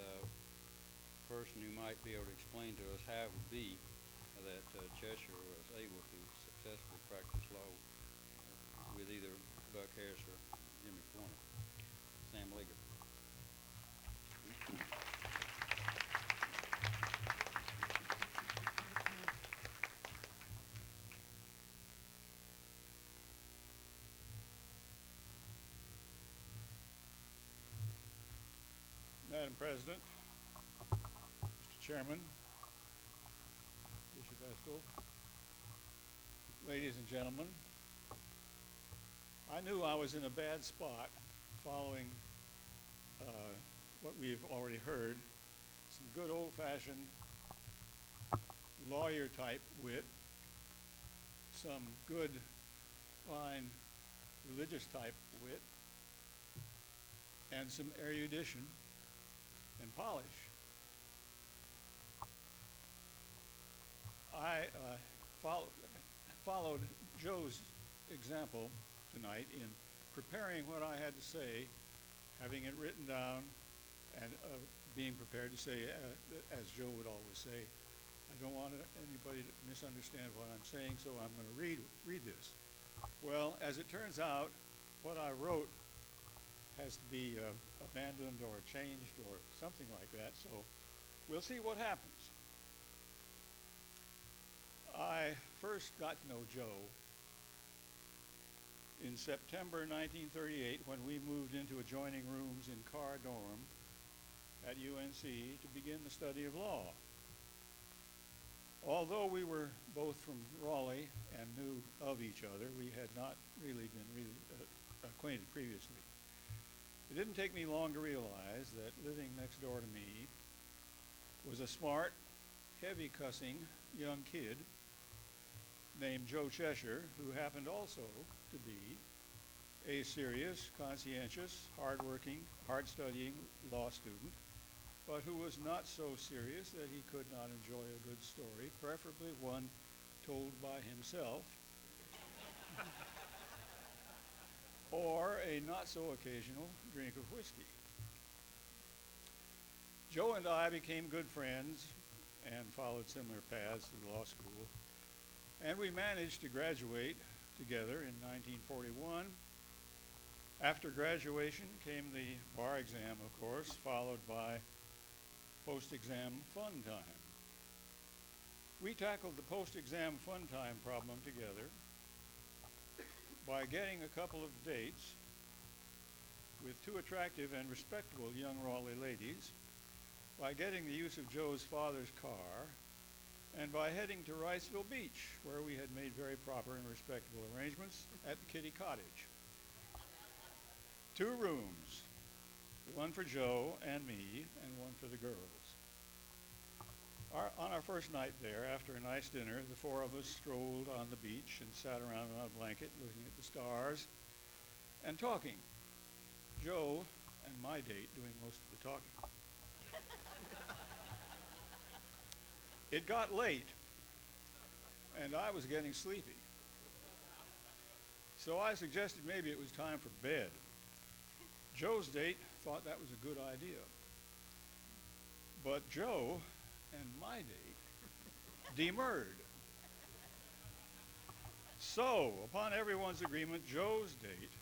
person who might be able to explain to us how it would be that Cheshire was able to successfully practice law with either Buck Harris or Jimmy Pointer. Sam Leager. Madam President, Mr. Chairman, Bishop Estill, ladies and gentlemen, I knew I was in a bad spot following what we've already heard, some good old-fashioned lawyer-type wit, some good, fine, religious-type wit, and some erudition and polish. I followed Joe's example tonight in preparing what I had to say, having it written down, and being prepared to say, as Joe would always say, I don't want anybody to misunderstand what I'm saying, so I'm going to read this. Well, as it turns out, what I wrote has to be abandoned or changed or something like that, so we'll see what happens. I first got to know Joe in September 1938 when we moved into adjoining rooms in Carr Dorm at UNC to begin the study of law. Although we were both from Raleigh and knew of each other, we had not really been acquainted previously. It didn't take me long to realize that living next door to me was a smart, heavy-cussing young kid named Joe Cheshire, who happened also to be a serious, conscientious, hard-working, hard-studying law student, but who was not so serious that he could not enjoy a good story, preferably one told by himself, or a not-so-occasional drink of whiskey. Joe and I became good friends and followed similar paths through law school, and we managed to graduate together in 1941. After graduation came the bar exam, of course, followed by post-exam fun time. We tackled the post-exam fun time problem together by getting a couple of dates with two attractive and respectable young Raleigh ladies, by getting the use of Joe's father's car, and by heading to Riceville Beach, where we had made very proper and respectable arrangements at the Kitty Cottage. 2 rooms, one for Joe and me, and one for the girls. On our first night there, after a nice dinner, the 4 of us strolled on the beach and sat around on a blanket looking at the stars and talking. Joe and my date doing most of the talking. It got late, and I was getting sleepy. So I suggested maybe it was time for bed. Joe's date thought that was a good idea. But Joe and my date demurred. So, upon everyone's agreement, Joe's date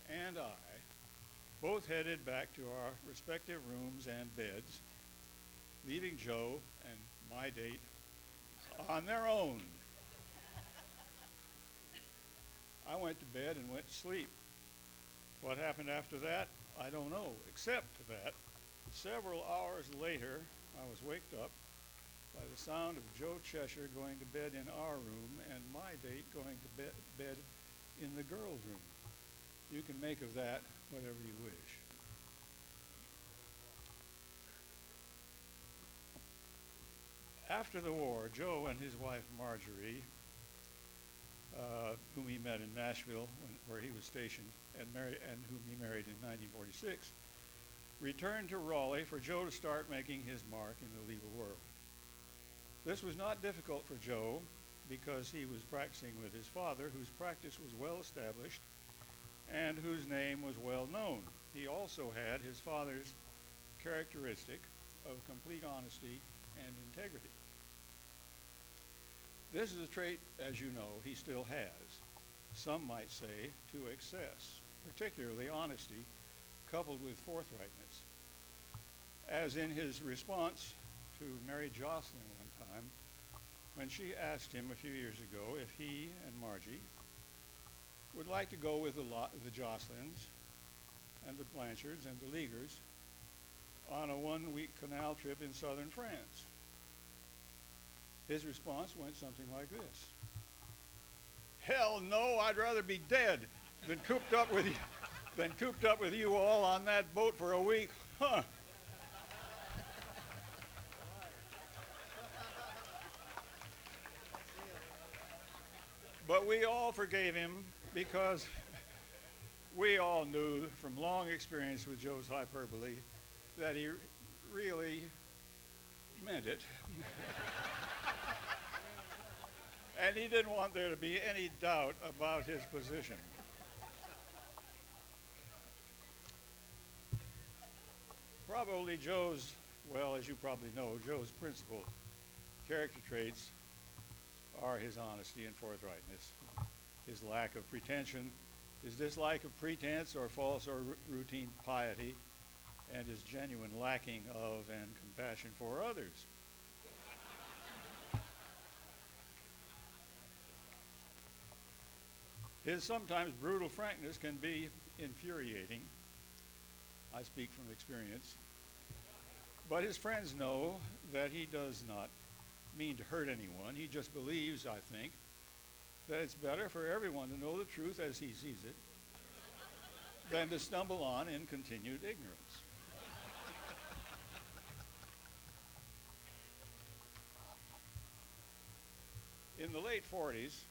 and I both headed back to our respective rooms and beds, leaving Joe and my date on their own. I went to bed and went to sleep. What happened after that, I don't know, except that several hours later, I was waked up by the sound of Joe Cheshire going to bed in our room and my date going to bed in the girls' room. You can make of that whatever you wish. After the war, Joe and his wife Marjorie, whom he met in Nashville, where he was stationed, and whom he married in 1946, returned to Raleigh for Joe to start making his mark in the legal world. This was not difficult for Joe because he was practicing with his father, whose practice was well established and whose name was well known. He also had his father's characteristic of complete honesty and integrity. This is a trait, as you know, he still has. Some might say to excess, particularly honesty coupled with forthrightness. As in his response to Mary Jocelyn one time, when she asked him a few years ago if he and Margie would like to go with the Jocelyns and the Blanchards and the Leaguers on a one-week canal trip in southern France. His response went something like this: "Hell no, I'd rather be dead than cooped up with you all on that boat for a week. Huh." But we all forgave him because we all knew from long experience with Joe's hyperbole that he really meant it. And he didn't want there to be any doubt about his position. Probably Joe's, well, as you probably know, Joe's principal character traits are his honesty and forthrightness, his lack of pretension, his dislike of pretense or false or routine piety, and his genuine lacking of and compassion for others. His sometimes brutal frankness can be infuriating. I speak from experience. But his friends know that he does not mean to hurt anyone. He just believes, I think, that it's better for everyone to know the truth as he sees it than to stumble on in continued ignorance. In the late 40s,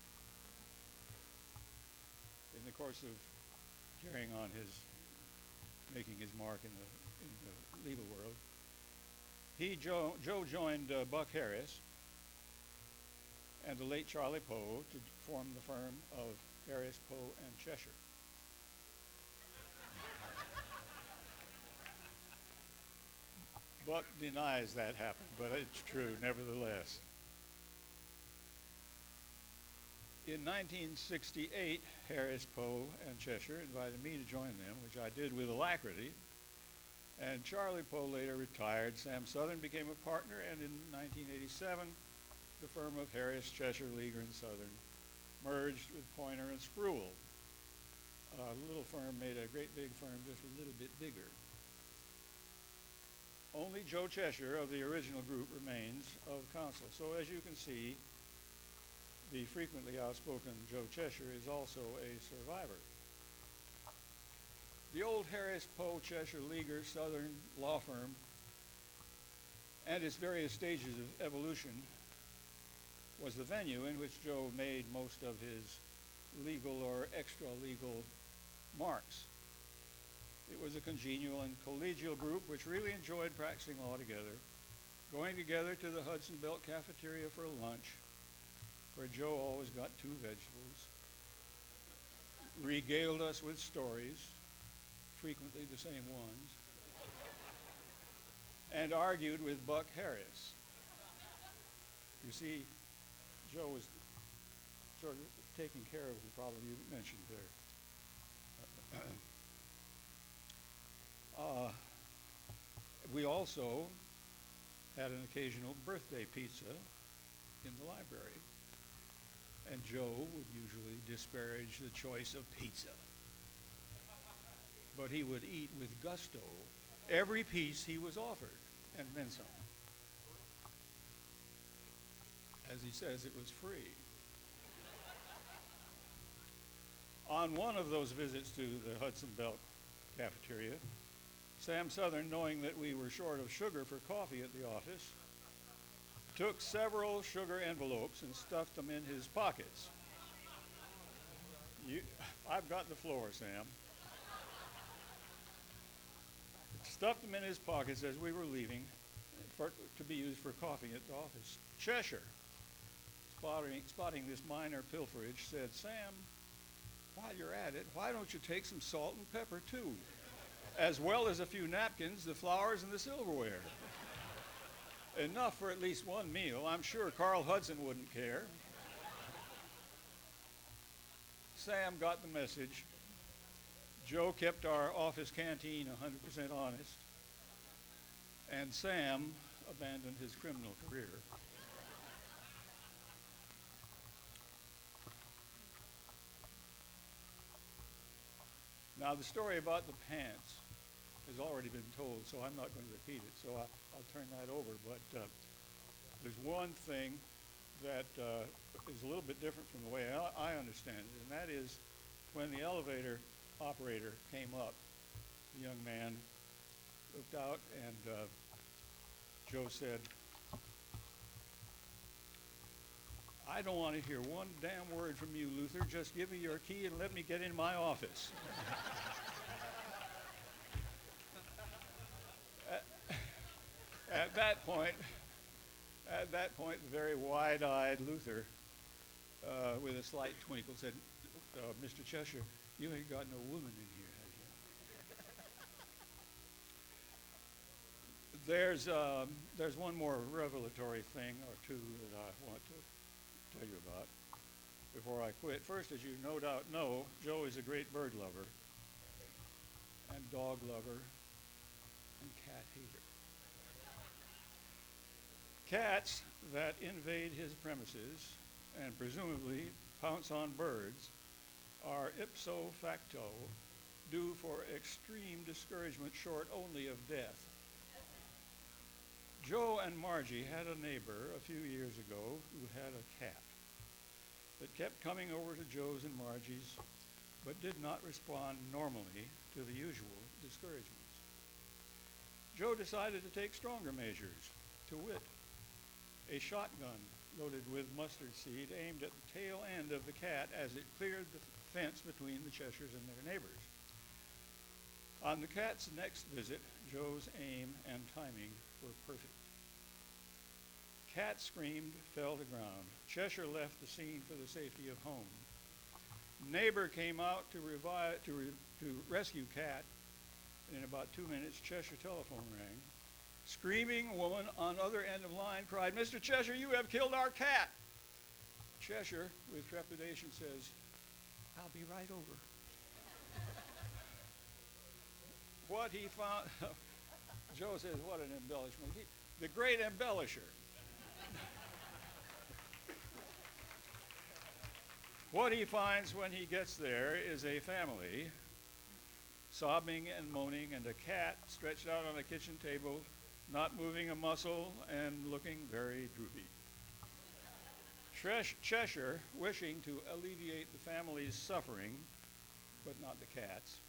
in the course of carrying on making his mark in the legal world, Joe joined Buck Harris and the late Charlie Poe to form the firm of Harris, Poe, and Cheshire. Buck denies that happened, but it's true nevertheless. In 1968, Harris, Poe, and Cheshire invited me to join them, which I did with alacrity. And Charlie Poe later retired. Sam Southern became a partner, and in 1987, the firm of Harris, Cheshire, Leaguer, and Southern merged with Pointer and Spruill. A little firm made a great big firm just a little bit bigger. Only Joe Cheshire of the original group remains of counsel. So as you can see, the frequently outspoken Joe Cheshire is also a survivor. The old Harris, Poe, Cheshire, Leaguer, Southern law firm and its various stages of evolution was the venue in which Joe made most of his legal or extra-legal marks. It was a congenial and collegial group which really enjoyed practicing law together, going together to the Hudson Belt cafeteria for lunch, where Joe always got 2 vegetables, regaled us with stories, frequently the same ones, and argued with Buck Harris. You see, Joe was sort of taking care of the problem you mentioned there. We also had an occasional birthday pizza in the library, and Joe would usually disparage the choice of pizza. But he would eat with gusto every piece he was offered, and then some. As he says, it was free. On one of those visits to the Hudson Belt cafeteria, Sam Southern, knowing that we were short of sugar for coffee at the office, took several sugar envelopes and stuffed them in his pockets. I've got the floor, Sam. Stuffed them in his pockets as we were leaving, to be used for coughing at the office. Cheshire, spotting this minor pilferage, said, "Sam, while you're at it, why don't you take some salt and pepper too, as well as a few napkins, the flowers, and the silverware? Enough for at least one meal. I'm sure Carl Hudson wouldn't care." Sam got the message. Joe kept our office canteen 100% honest, and Sam abandoned his criminal career. Now, the story about the pants has already been told, so I'm not going to repeat it, so I'll turn that over. But there's one thing that is a little bit different from the way I understand it, and that is when the elevator operator came up, the young man looked out, and Joe said, "I don't want to hear one damn word from you, Luther. Just give me your key and let me get in my office." At that point, the very wide-eyed Luther, with a slight twinkle, said, "Mr. Cheshire, you ain't got no woman in here, have you?" There's one more revelatory thing or two that I want to tell you about before I quit. First, as you no doubt know, Joe is a great bird lover and dog lover and cat hater. Cats that invade his premises and presumably pounce on birds are ipso facto due for extreme discouragement short only of death. Joe and Margie had a neighbor a few years ago who had a cat that kept coming over to Joe's and Margie's but did not respond normally to the usual discouragements. Joe decided to take stronger measures, to wit, a shotgun loaded with mustard seed aimed at the tail end of the cat as it cleared the fence between the Cheshires and their neighbors. On the cat's next visit, Joe's aim and timing were perfect. Cat screamed, fell to ground. Cheshire left the scene for the safety of home. Neighbor came out to rescue Cat. In about 2 minutes, Cheshire telephone rang. Screaming woman on other end of line cried, "Mr. Cheshire, you have killed our cat." Cheshire, with trepidation, says, "I'll be right over." What he found, Joe says, what an embellishment. The great embellisher. What he finds when he gets there is a family sobbing and moaning and a cat stretched out on a kitchen table, not moving a muscle and looking very droopy. Cheshire, wishing to alleviate the family's suffering, but not the cat's,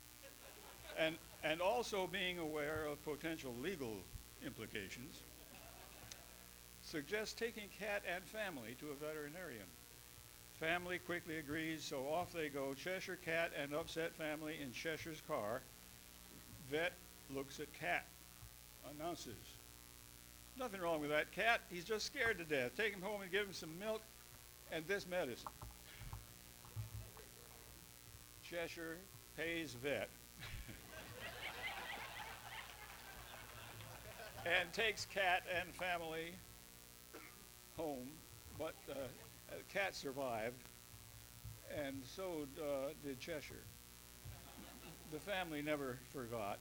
and also being aware of potential legal implications, suggests taking cat and family to a veterinarian. Family quickly agrees, so off they go, Cheshire, cat, and upset family in Cheshire's car. Vet looks at cat, announces, "Nothing wrong with that cat. He's just scared to death. Take him home and give him some milk and this medicine." Cheshire pays vet and takes cat and family home, but cat survived, and so did Cheshire. The family never forgot,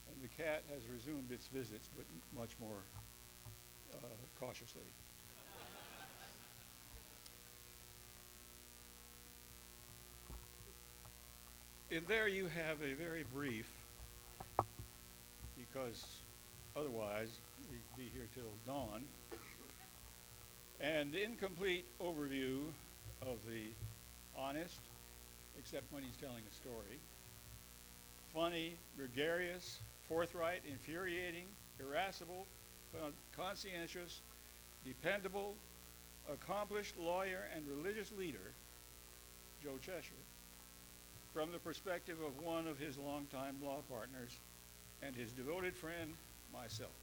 and the cat has resumed its visits, but much more cautiously. In there you have a very brief, because otherwise we'd be here till dawn, and incomplete overview of the honest, except when he's telling a story, funny, gregarious, forthright, infuriating, irascible, conscientious, dependable, accomplished lawyer and religious leader, Joe Cheshire, from the perspective of one of his longtime law partners and his devoted friend, myself.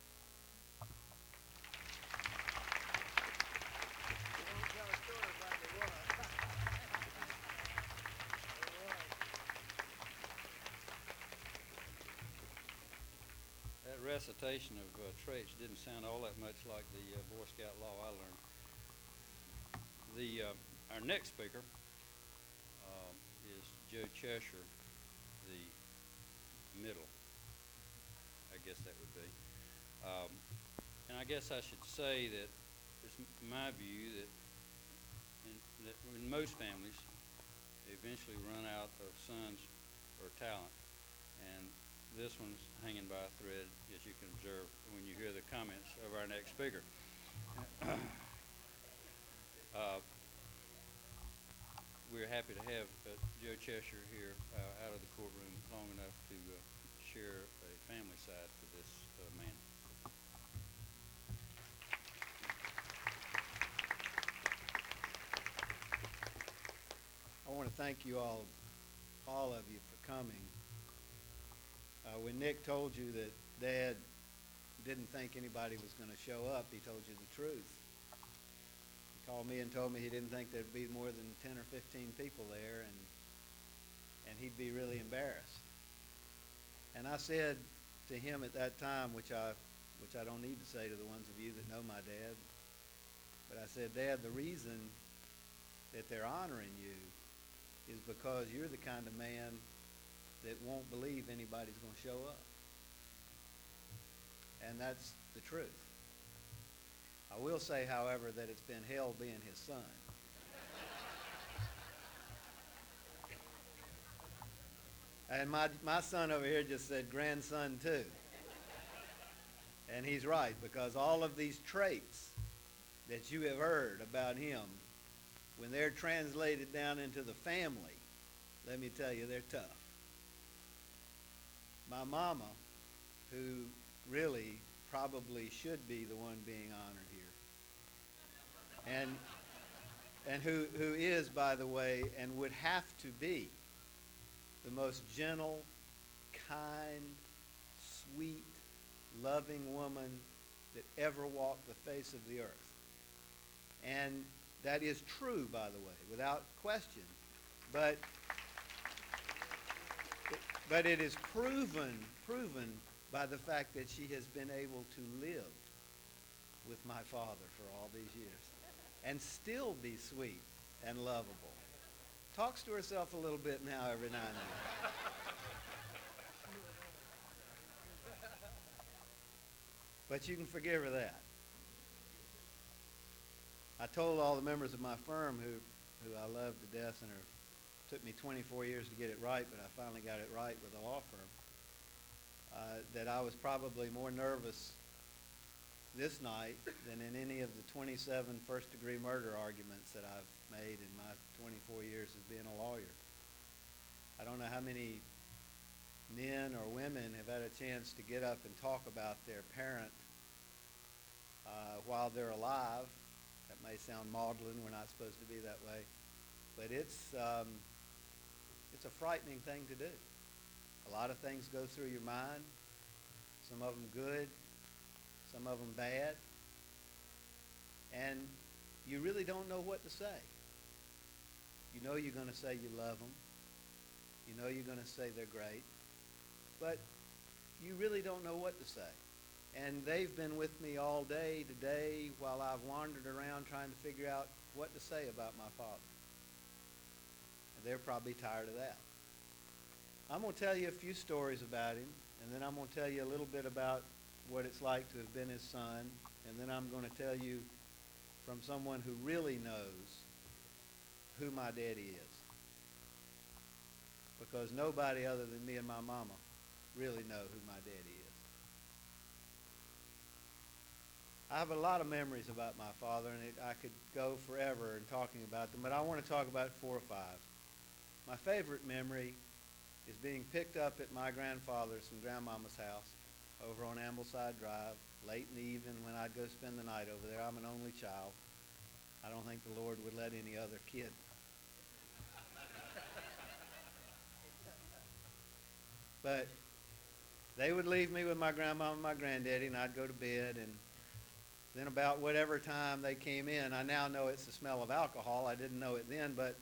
recitation of traits didn't sound all that much like the Boy Scout law I learned. Our next speaker is Joe Cheshire, the middle, I guess that would be. And I guess I should say that it's my view that in most families, they eventually run out of sons or talent. And this one's hanging by a thread, as you can observe when you hear the comments of our next speaker. We're happy to have Joe Cheshire here out of the courtroom long enough to share a family side to this man. I want to thank you all of you for coming. When Nick told you that Dad didn't think anybody was going to show up, he told you the truth. He called me and told me he didn't think there'd be more than 10 or 15 people there, and he'd be really embarrassed. And I said to him at that time, which I don't need to say to the ones of you that know my dad, but I said, Dad, the reason that they're honoring you is because you're the kind of man that won't believe anybody's going to show up. And that's the truth. I will say, however, that it's been hell being his son. And my son over here just said grandson too. And he's right, because all of these traits that you have heard about him, when they're translated down into the family, let me tell you, they're tough. My mama, who really probably should be the one being honored here, and who is, by the way, and would have to be the most gentle, kind, sweet, loving woman that ever walked the face of the earth. And that is true, by the way, without question. But it is proven by the fact that she has been able to live with my father for all these years and still be sweet and lovable. Talks to herself a little bit now every now and then. But you can forgive her that. I told all the members of my firm who I love to death, and it took me 24 years to get it right, but I finally got it right with a law firm, that I was probably more nervous this night than in any of the 27 first-degree murder arguments that I've made in my 24 years as being a lawyer. I don't know how many men or women have had a chance to get up and talk about their parent while they're alive. That may sound maudlin. We're not supposed to be that way. But it's a frightening thing to do. A lot of things go through your mind, some of them good, some of them bad, and you really don't know what to say. You know you're going to say you love them. You know you're going to say they're great, but you really don't know what to say. And they've been with me all day today while I've wandered around trying to figure out what to say about my father. And they're probably tired of that. I'm going to tell you a few stories about him, and then I'm going to tell you a little bit about what it's like to have been his son, and then I'm going to tell you from someone who really knows who my daddy is. Because nobody other than me and my mama really know who my daddy is. I have a lot of memories about my father, and I could go forever in talking about them, but I want to talk about 4 or 5. My favorite memory is being picked up at my grandfather's and grandmama's house over on Ambleside Drive, late in the evening when I'd go spend the night over there. I'm an only child. I don't think the Lord would let any other kid. But they would leave me with my grandma and my granddaddy, and I'd go to bed, and then about whatever time they came in, I now know it's the smell of alcohol. I didn't know it then, but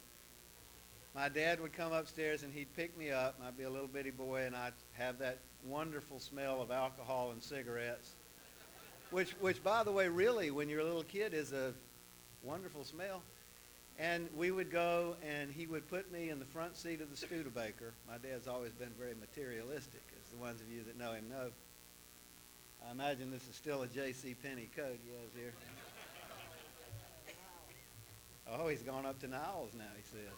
my dad would come upstairs and he'd pick me up, and I'd be a little bitty boy, and I'd have that wonderful smell of alcohol and cigarettes, which by the way, really, when you're a little kid, is a wonderful smell. And we would go, and he would put me in the front seat of the Studebaker. My dad's always been very materialistic, as the ones of you that know him know. I imagine this is still a J.C. Penney coat he has here. Oh, he's gone up to Niles now, he says.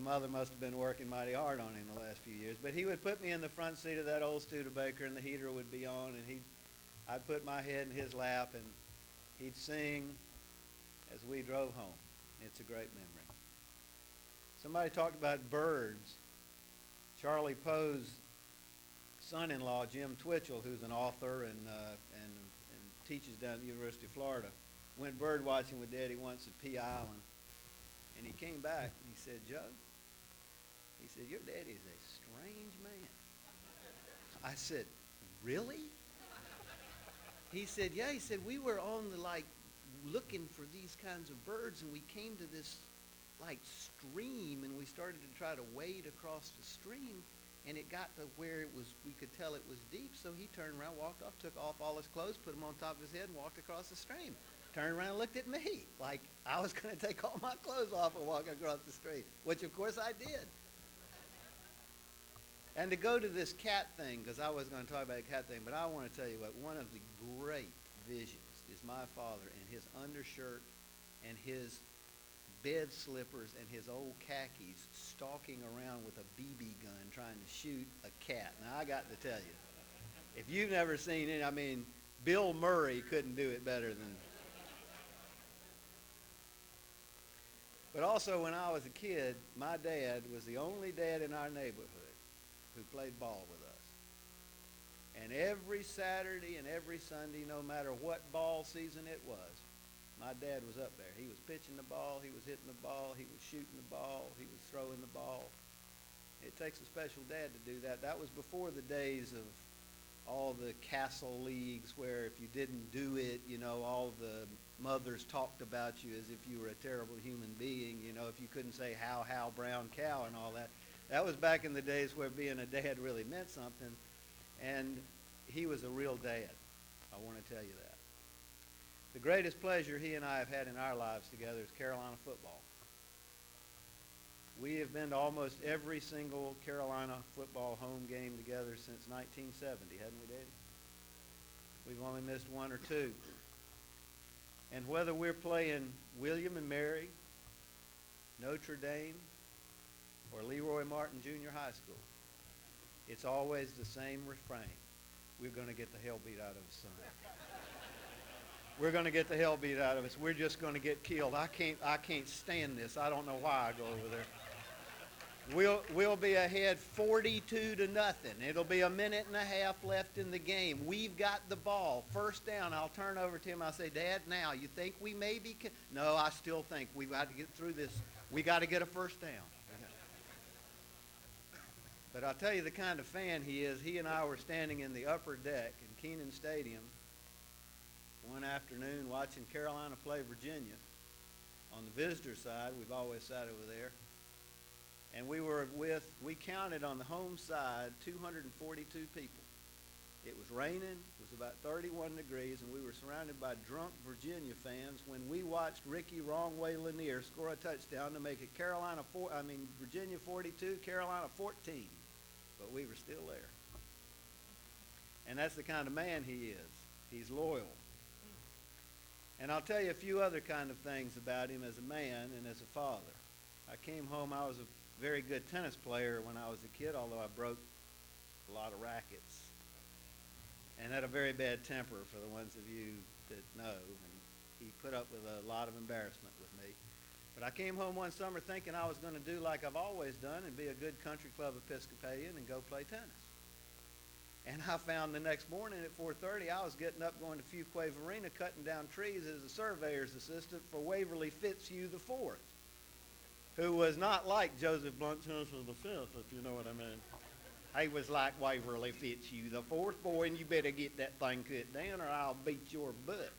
Mother must have been working mighty hard on him the last few years. But he would put me in the front seat of that old Studebaker, and the heater would be on, and I'd put my head in his lap, and he'd sing as we drove home. It's a great memory. Somebody talked about birds. Charlie Poe's son-in-law, Jim Twitchell, who's an author and teaches down at the University of Florida, went bird watching with Daddy once at Pea Island. And he came back and he said, Joe, he said, your daddy's a strange man. I said, really? He said, yeah. He said, we were on the, looking for these kinds of birds, and we came to this, stream, and we started to try to wade across the stream, and it got to where we could tell it was deep, so he turned around, walked off, took off all his clothes, put them on top of his head, and walked across the stream. Turned around and looked at me like I was going to take all my clothes off and walk across the street, which, of course, I did. And to go to this cat thing, because I was going to talk about a cat thing, but I want to tell you what, one of the great visions is my father in his undershirt and his bed slippers and his old khakis stalking around with a BB gun trying to shoot a cat. Now, I got to tell you, if you've never seen it, Bill Murray couldn't do it better than. But also, when I was a kid, my dad was the only dad in our neighborhood who played ball with us. And every Saturday and every Sunday, no matter what ball season it was, my dad was up there. He was pitching the ball, he was hitting the ball, he was shooting the ball, he was throwing the ball. It takes a special dad to do that. That was before the days of all the castle leagues where if you didn't do it, all the mothers talked about you as if you were a terrible human being, if you couldn't say how, brown cow and all that. That was back in the days where being a dad really meant something, and he was a real dad. I want to tell you that. The greatest pleasure he and I have had in our lives together is Carolina football. We have been to almost every single Carolina football home game together since 1970, haven't we, Daddy? We've only missed one or two. And whether we're playing William and Mary, Notre Dame, or Leroy Martin Junior High School, it's always the same refrain. We're going to get the hell beat out of us, son. We're going to get the hell beat out of us. We're just going to get killed. I can't stand this. I don't know why I go over there. We'll be ahead 42-0. It'll be a minute and a half left in the game. We've got the ball. First down. I'll turn over to him. I'll say, Dad, now, you think we maybe can? No, I still think we've got to get through this. We got to get a first down. But I'll tell you the kind of fan he is. He and I were standing in the upper deck in Kenan Stadium one afternoon watching Carolina play Virginia. On the visitor side, we've always sat over there. And we counted on the home side 242 people. It was raining, it was about 31 degrees, and we were surrounded by drunk Virginia fans when we watched Ricky Wrongway Lanier score a touchdown to make it Virginia 42, Carolina 14. But we were still there. And that's the kind of man he is. He's loyal. And I'll tell you a few other kind of things about him as a man and as a father. I came home, I was a very good tennis player when I was a kid, although I broke a lot of rackets. And had a very bad temper for the ones of you that know. And he put up with a lot of embarrassment with me. But I came home one summer thinking I was going to do like I've always done and be a good country club Episcopalian and go play tennis. And I found the next morning at 4:30 I was getting up going to Fuquay Arena cutting down trees as a surveyor's assistant for Waverly Fitzhugh IV, who was not like Joseph Blunt Johnson V, if you know what I mean. He was like Waverly Fitzhugh IV, boy, and you better get that thing cut down or I'll beat your butt.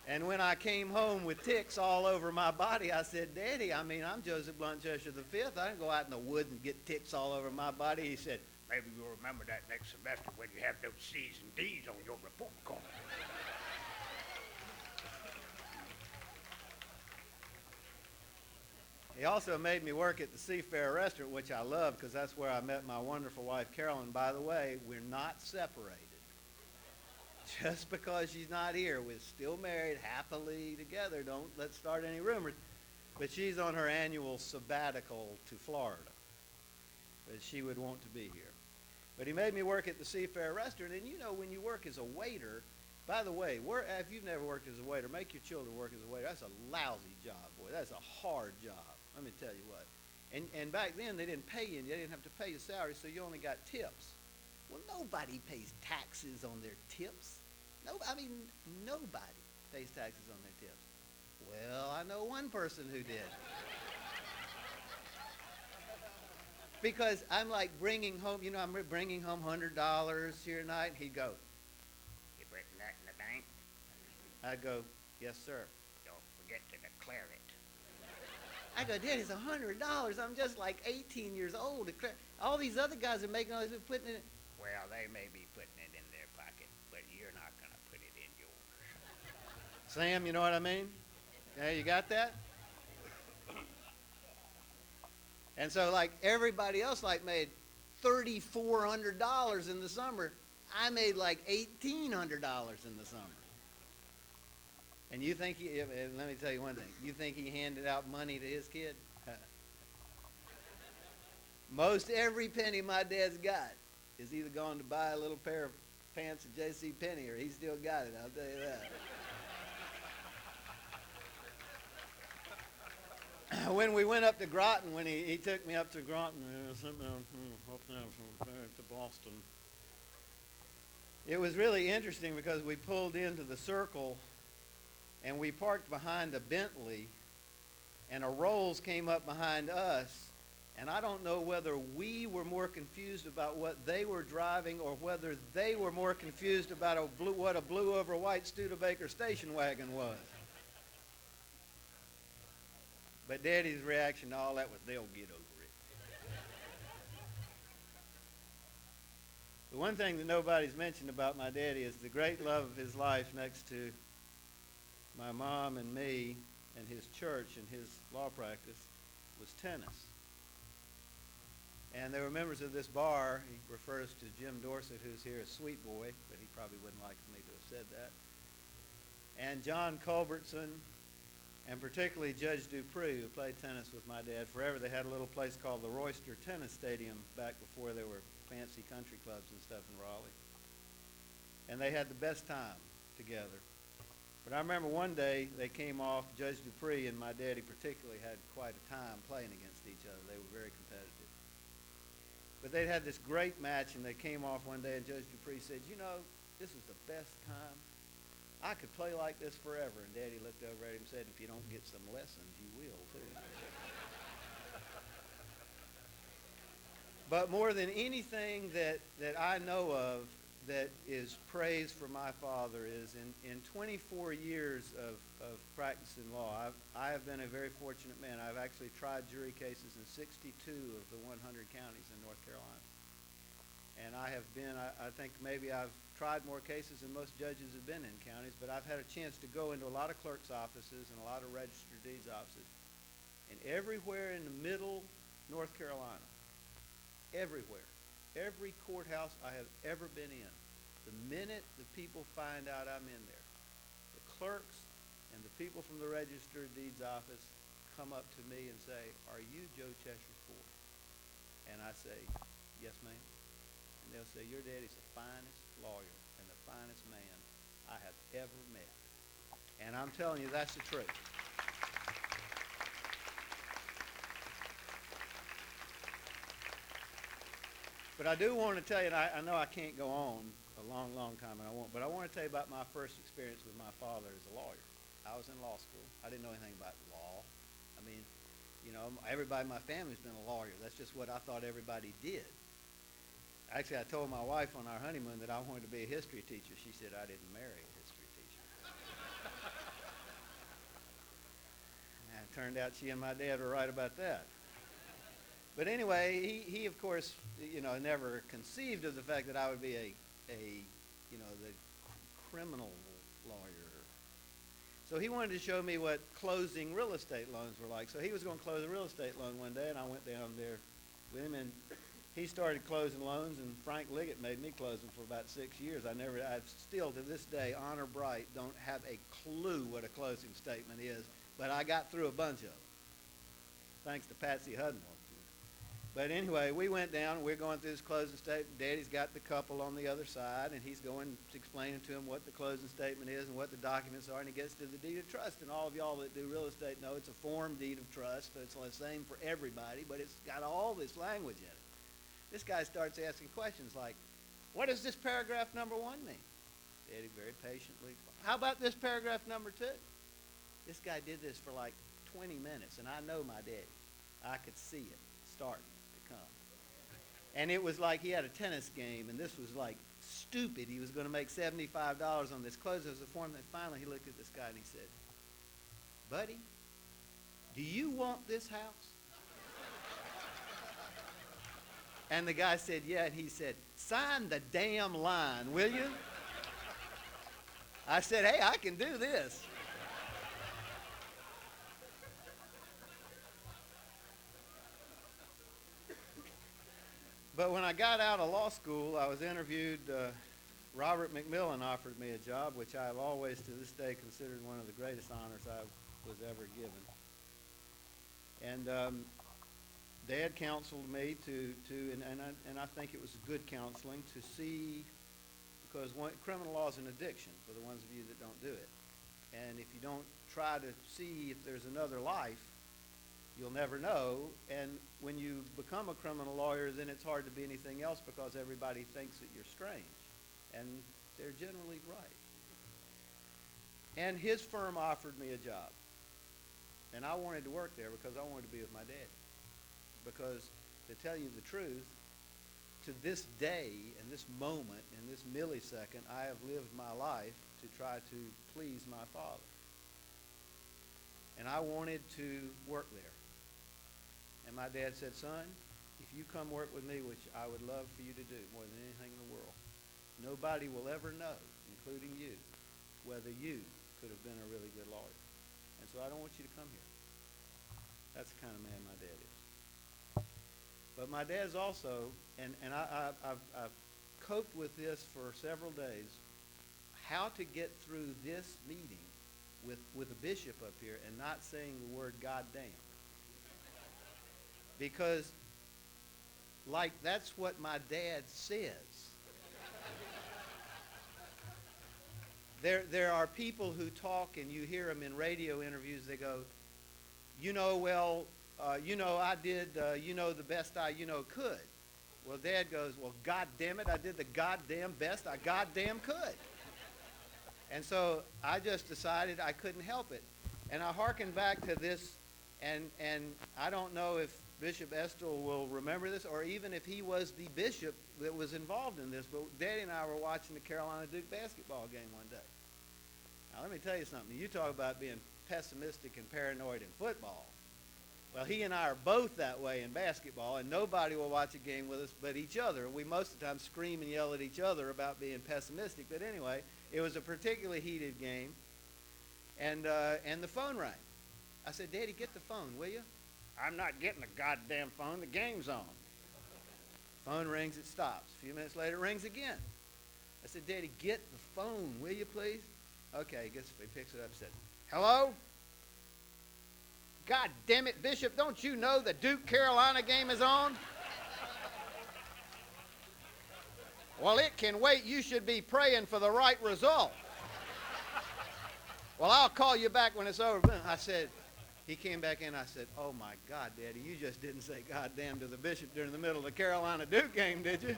And when I came home with ticks all over my body, I said, Daddy, I mean, I'm Joseph Blunt Cheshire V. I didn't go out in the woods and get ticks all over my body. He said, Maybe you'll remember that next semester when you have those C's and D's on your report card. he also made me work at the Seafair restaurant, which I love because that's where I met my wonderful wife, Carolyn. By the way, we're not separated. Just because she's not here, we're still married happily together. Let's start any rumors. But she's on her annual sabbatical to Florida. But she would want to be here. But he made me work at the Seafair restaurant. And you know, when you work as a waiter, by the way, if you've never worked as a waiter, make your children work as a waiter. That's a lousy job, boy. That's a hard job. Let me tell you what. And back then, they didn't pay you. They didn't have to pay your salary, so you only got tips. Well, nobody pays taxes on their tips. Nobody pays taxes on their tips. Well, I know one person who did. Because I'm like bringing home, I'm bringing home $100 here tonight. He'd go, You putting that in the bank? I'd go, yes, sir. Don't forget to declare it. I go, Dad, it's $100. I'm just like 18 years old. All these other guys are making all this, putting it in. Well, they may be putting it in their pocket, but you're not going to put it in yours. Sam, you know what I mean? Yeah, you got that? And so like everybody else made $3,400 in the summer. I made like $1,800 in the summer. And you think let me tell you one thing. You think he handed out money to his kid? Most every penny my dad's got is either gone to buy a little pair of pants at J.C. Penney or he still got it, I'll tell you that. When we went up to Groton, when he took me up to Groton, sent me up to Boston. It was really interesting because we pulled into the Circle and we parked behind a Bentley and a Rolls came up behind us. And I don't know whether we were more confused about what they were driving or whether they were more confused about what a blue over white Studebaker station wagon was. But Daddy's reaction to all that was, they'll get over it. The one thing that nobody's mentioned about my daddy is the great love of his life next to my mom and me and his church and his law practice was tennis. And there were members of this bar. He refers to Jim Dorsett, who's here, as Sweet Boy, but he probably wouldn't like me to have said that. And John Culbertson, and particularly Judge Dupree, who played tennis with my dad forever. They had a little place called the Royster Tennis Stadium back before there were fancy country clubs and stuff in Raleigh. And they had the best time together. But I remember one day they came off, Judge Dupree and my daddy particularly had quite a time playing against each other. They were very competitive. But they'd had this great match, and they came off one day, and Judge Dupree said, this is the best time. I could play like this forever. And Daddy looked over at him and said, if you don't get some lessons, you will, too. But more than anything that I know of that is praise for my father is in 24 years of practicing law, I have been a very fortunate man. I've actually tried jury cases in 62 of the 100 counties in North Carolina. And I have been, I think maybe I've tried more cases than most judges have been in counties, but I've had a chance to go into a lot of clerk's offices and a lot of registered deeds offices. And everywhere in the middle North Carolina, everywhere, every courthouse I have ever been in, the minute the people find out I'm in there, the clerks and the people from the registered deeds office come up to me and say, are you Joe Cheshire's boy? And I say, yes, ma'am. And they'll say, your daddy's the finest lawyer and the finest man I have ever met. And I'm telling you, that's the truth. But I do want to tell you, and I know I can't go on a long, long time, and I won't, but I want to tell you about my first experience with my father as a lawyer. I was in law school. I didn't know anything about law. I mean, everybody in my family's been a lawyer. That's just what I thought everybody did. Actually, I told my wife on our honeymoon that I wanted to be a history teacher. She said I didn't marry a history teacher. turned out she and my dad were right about that. But anyway, he of course, never conceived of the fact that I would be the criminal lawyer. So he wanted to show me what closing real estate loans were like. So he was going to close a real estate loan one day, and I went down there with him, and he started closing loans, and Frank Liggett made me close them for about 6 years. I still to this day, honor bright, don't have a clue what a closing statement is, but I got through a bunch of them, thanks to Patsy Hudmore. But anyway, we went down, and we're going through this closing statement. Daddy's got the couple on the other side, and he's going, explaining to him what the closing statement is and what the documents are, and he gets to the deed of trust. And all of y'all that do real estate know it's a form deed of trust, so it's the same for everybody, but it's got all this language in it. This guy starts asking questions like, what does this paragraph number 1 mean? Daddy very patiently, how about this paragraph number 2? This guy did this for like 20 minutes, and I know my daddy. I could see it starting to come. And it was like he had a tennis game, and this was like stupid. He was going to make $75 on this close. It was a form that finally he looked at this guy and he said, buddy, do you want this house? And the guy said, yeah, and he said, sign the damn line, will you? I said, hey, I can do this. But when I got out of law school, I was interviewed. Robert McMillan offered me a job, which I have always to this day considered one of the greatest honors I was ever given. And Dad counseled me and I think it was good counseling to see, because criminal law is an addiction for the ones of you that don't do it. And if you don't try to see if there's another life, you'll never know. And when you become a criminal lawyer, then it's hard to be anything else because everybody thinks that you're strange. And they're generally right. And his firm offered me a job. And I wanted to work there because I wanted to be with my dad. Because to tell you the truth, to this day, in this moment, in this millisecond, I have lived my life to try to please my father. And I wanted to work there. And my dad said, son, if you come work with me, which I would love for you to do more than anything in the world, nobody will ever know, including you, whether you could have been a really good lawyer. And so I don't want you to come here. That's the kind of man my dad is. But my dad's also, and I've coped with this for several days, how to get through this meeting with a bishop up here and not saying the word goddamn. Because, like, that's what my dad says. There are people who talk, and you hear them in radio interviews, they go, I did, the best I, could. Well, Dad goes, well, God damn it, I did the goddamn best I goddamn could. And so I just decided I couldn't help it. And I hearken back to this, and I don't know if Bishop Estill will remember this, or even if he was the bishop that was involved in this, but Daddy and I were watching the Carolina Duke basketball game one day. Now, let me tell you something. You talk about being pessimistic and paranoid in football. Well, he and I are both that way in basketball, and nobody will watch a game with us but each other. We most of the time scream and yell at each other about being pessimistic. But anyway, it was a particularly heated game, and the phone rang. I said, Daddy, get the phone, will you? I'm not getting the goddamn phone. The game's on. Phone rings, it stops. A few minutes later, it rings again. I said, Daddy, get the phone, will you, please? Okay, he picks it up and said, hello? God damn it, Bishop, don't you know the Duke-Carolina game is on? Well, it can wait. You should be praying for the right result. Well, I'll call you back when it's over. I said, he came back in. I said, oh, my God, Daddy, you just didn't say goddamn to the bishop during the middle of the Carolina Duke game, did you?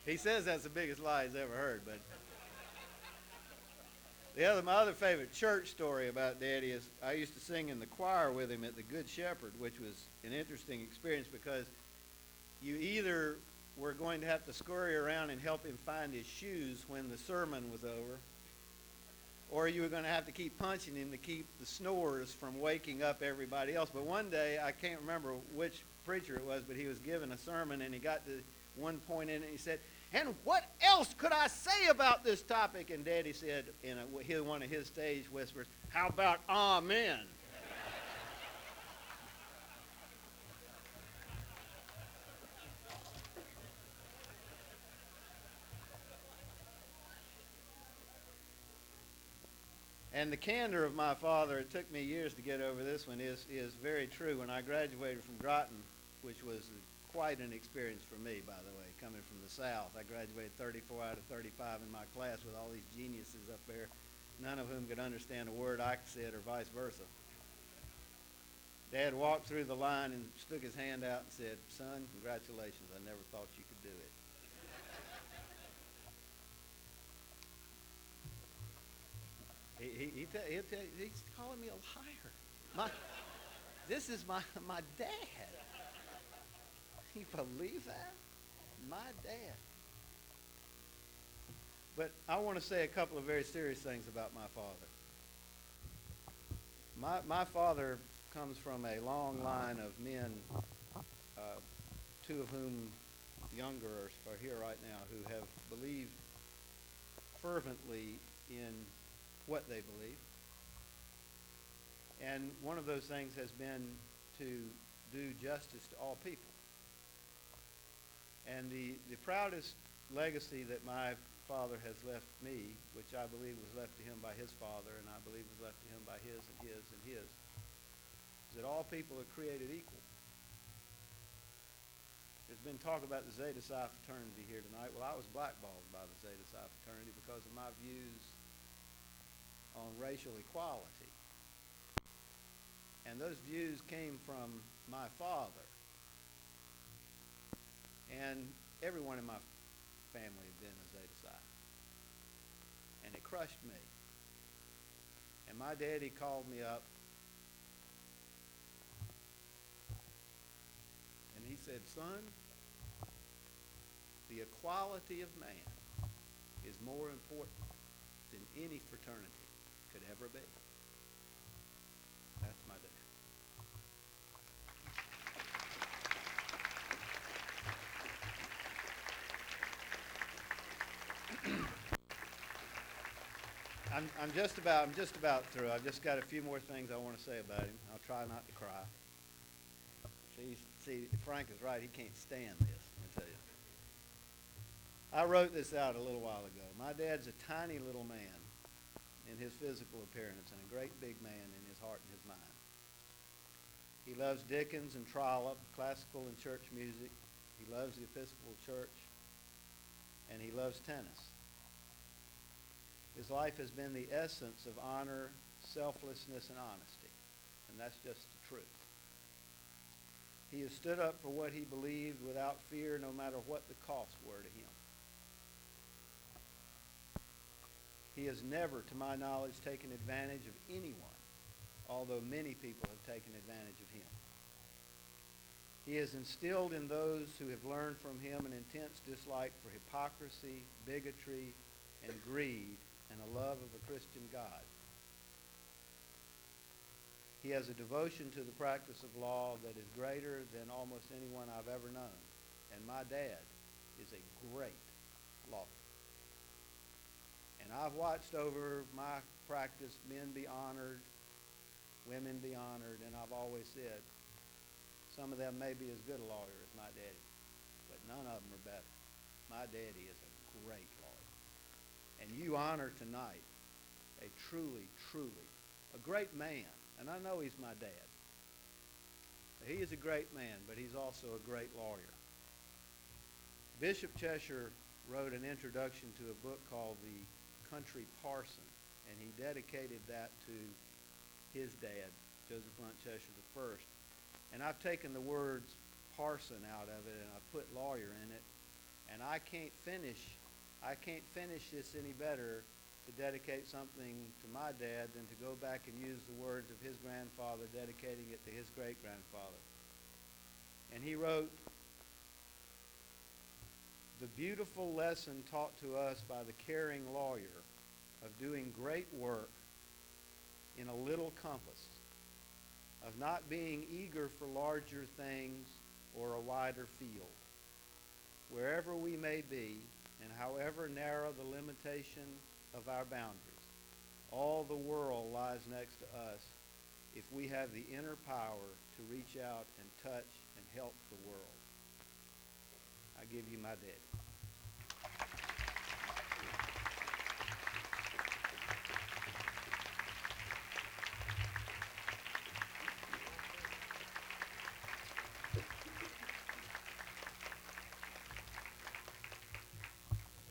He says that's the biggest lie he's ever heard, but my other favorite church story about Daddy is I used to sing in the choir with him at the Good Shepherd, which was an interesting experience because you either were going to have to scurry around and help him find his shoes when the sermon was over, or you were going to have to keep punching him to keep the snores from waking up everybody else. But one day, I can't remember which preacher it was, but he was giving a sermon, and he got to one point in it, and he said, "And what else could I say about this topic?" And Daddy said in one of his stage whispers, "How about amen?" And the candor of my father, it took me years to get over this one, is very true. When I graduated from Groton, which was quite an experience for me, by the way, coming from the South. I graduated 34 out of 35 in my class with all these geniuses up there, none of whom could understand a word I said or vice versa. Dad walked through the line and stuck his hand out and said, "Son, congratulations. I never thought you could do it." He's calling me a liar. This is my dad. Can you believe that? My dad. But I want to say a couple of very serious things about my father. My father comes from a long line of men, two of whom younger are here right now, who have believed fervently in what they believe. And one of those things has been to do justice to all people. And the proudest legacy that my father has left me, which I believe was left to him by his father, and I believe was left to him by his and his and his, is that all people are created equal. There's been talk about the Zeta Psi fraternity here tonight. Well, I was blackballed by the Zeta Psi fraternity because of my views on racial equality. And those views came from my father. And everyone in my family had been a Zeta Psi. And it crushed me. And my daddy called me up and he said, "Son, the equality of man is more important than any fraternity could ever be." That's my dad. I'm just about through. I've just got a few more things I want to say about him. I'll try not to cry. See, Frank is right. He can't stand this, let me tell you. I wrote this out a little while ago. My dad's a tiny little man in his physical appearance and a great big man in his heart and his mind. He loves Dickens and Trollope, classical and church music. He loves the Episcopal Church, and he loves tennis. His life has been the essence of honor, selflessness, and honesty, and that's just the truth. He has stood up for what he believed without fear, no matter what the costs were to him. He has never, to my knowledge, taken advantage of anyone, although many people have taken advantage of him. He has instilled in those who have learned from him an intense dislike for hypocrisy, bigotry, and greed, and a love of a Christian God. He has a devotion to the practice of law that is greater than almost anyone I've ever known. And my dad is a great lawyer. And I've watched over my practice men be honored, women be honored, and I've always said, some of them may be as good a lawyer as my daddy, but none of them are better. My daddy is a great lawyer. And you honor tonight a truly, a great man. And I know he's my dad. He is a great man, but he's also a great lawyer. Bishop Cheshire wrote an introduction to a book called The Country Parson, and he dedicated that to his dad, Joseph Blunt Cheshire I. And I've taken the words parson out of it, and I've put lawyer in it, and I can't finish this any better to dedicate something to my dad than to go back and use the words of his grandfather, dedicating it to his great-grandfather. And he wrote, the beautiful lesson taught to us by the caring lawyer of doing great work in a little compass, of not being eager for larger things or a wider field. Wherever we may be, and however narrow the limitation of our boundaries, all the world lies next to us if we have the inner power to reach out and touch and help the world. I give you my daddy.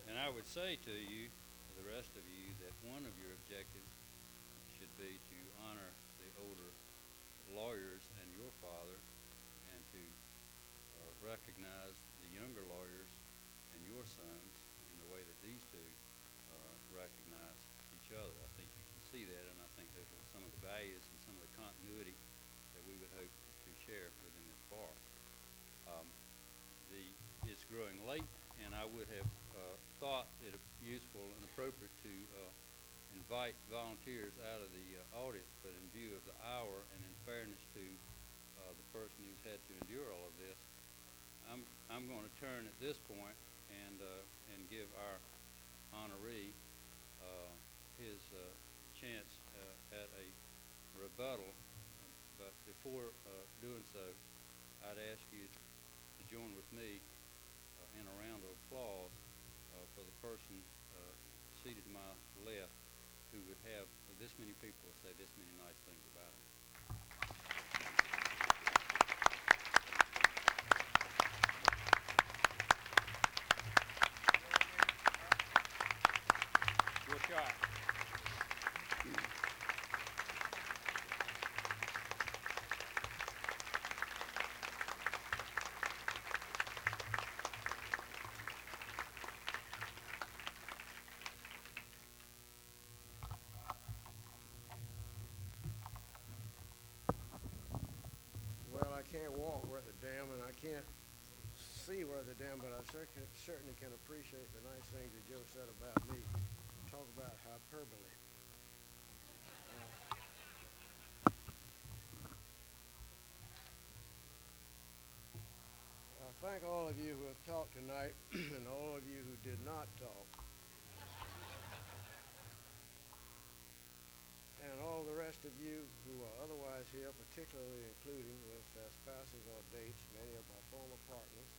And I would say to you, to the rest of you, that one of your objectives should be to honor the older lawyers and your father, and to recognize the younger lawyers and your sons in the way that these two recognize each other. I think you can see that, and I think those are some of the values and some of the continuity that we would hope to share within this bar. It's growing late, and I would have thought it useful and appropriate to invite volunteers out of the audience, but in view of the hour and in fairness to the person who's had to endure all of this, I'm going to turn at this point and give our honoree his chance at a rebuttal. But before doing so, I'd ask you to join with me in a round of applause for the person seated to my left who would have this many people say this many nice things about him. Good shot. Well, I can't walk worth a damn, and I can't see worth a damn, but I certainly can appreciate the nice things that Joe said about me. Talk about hyperbole. I thank all of you who have talked tonight, and all of you who did not talk. And all the rest of you who are otherwise here, particularly including with spouses or dates, many of my former partners,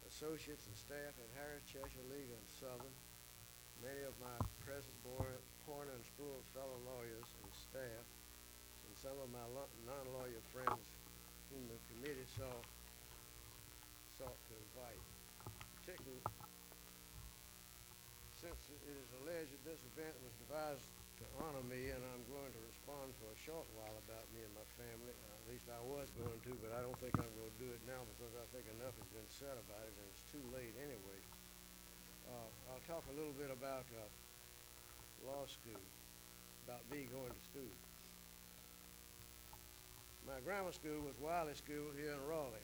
associates and staff at Harris, Cheshire, League, and Southern, many of my present Pointer and Spruill's fellow lawyers and staff, and some of my non-lawyer friends whom the committee sought to invite. Particularly since it is alleged that this event was devised to honor me, and I'm going to respond for a short while about me and my family. At least I was going to, but I don't think I'm going to do it now because I think enough has been said about it, and it's too late anyway. I'll talk a little bit about law school, about me going to school. My grammar school was Wiley School here in Raleigh.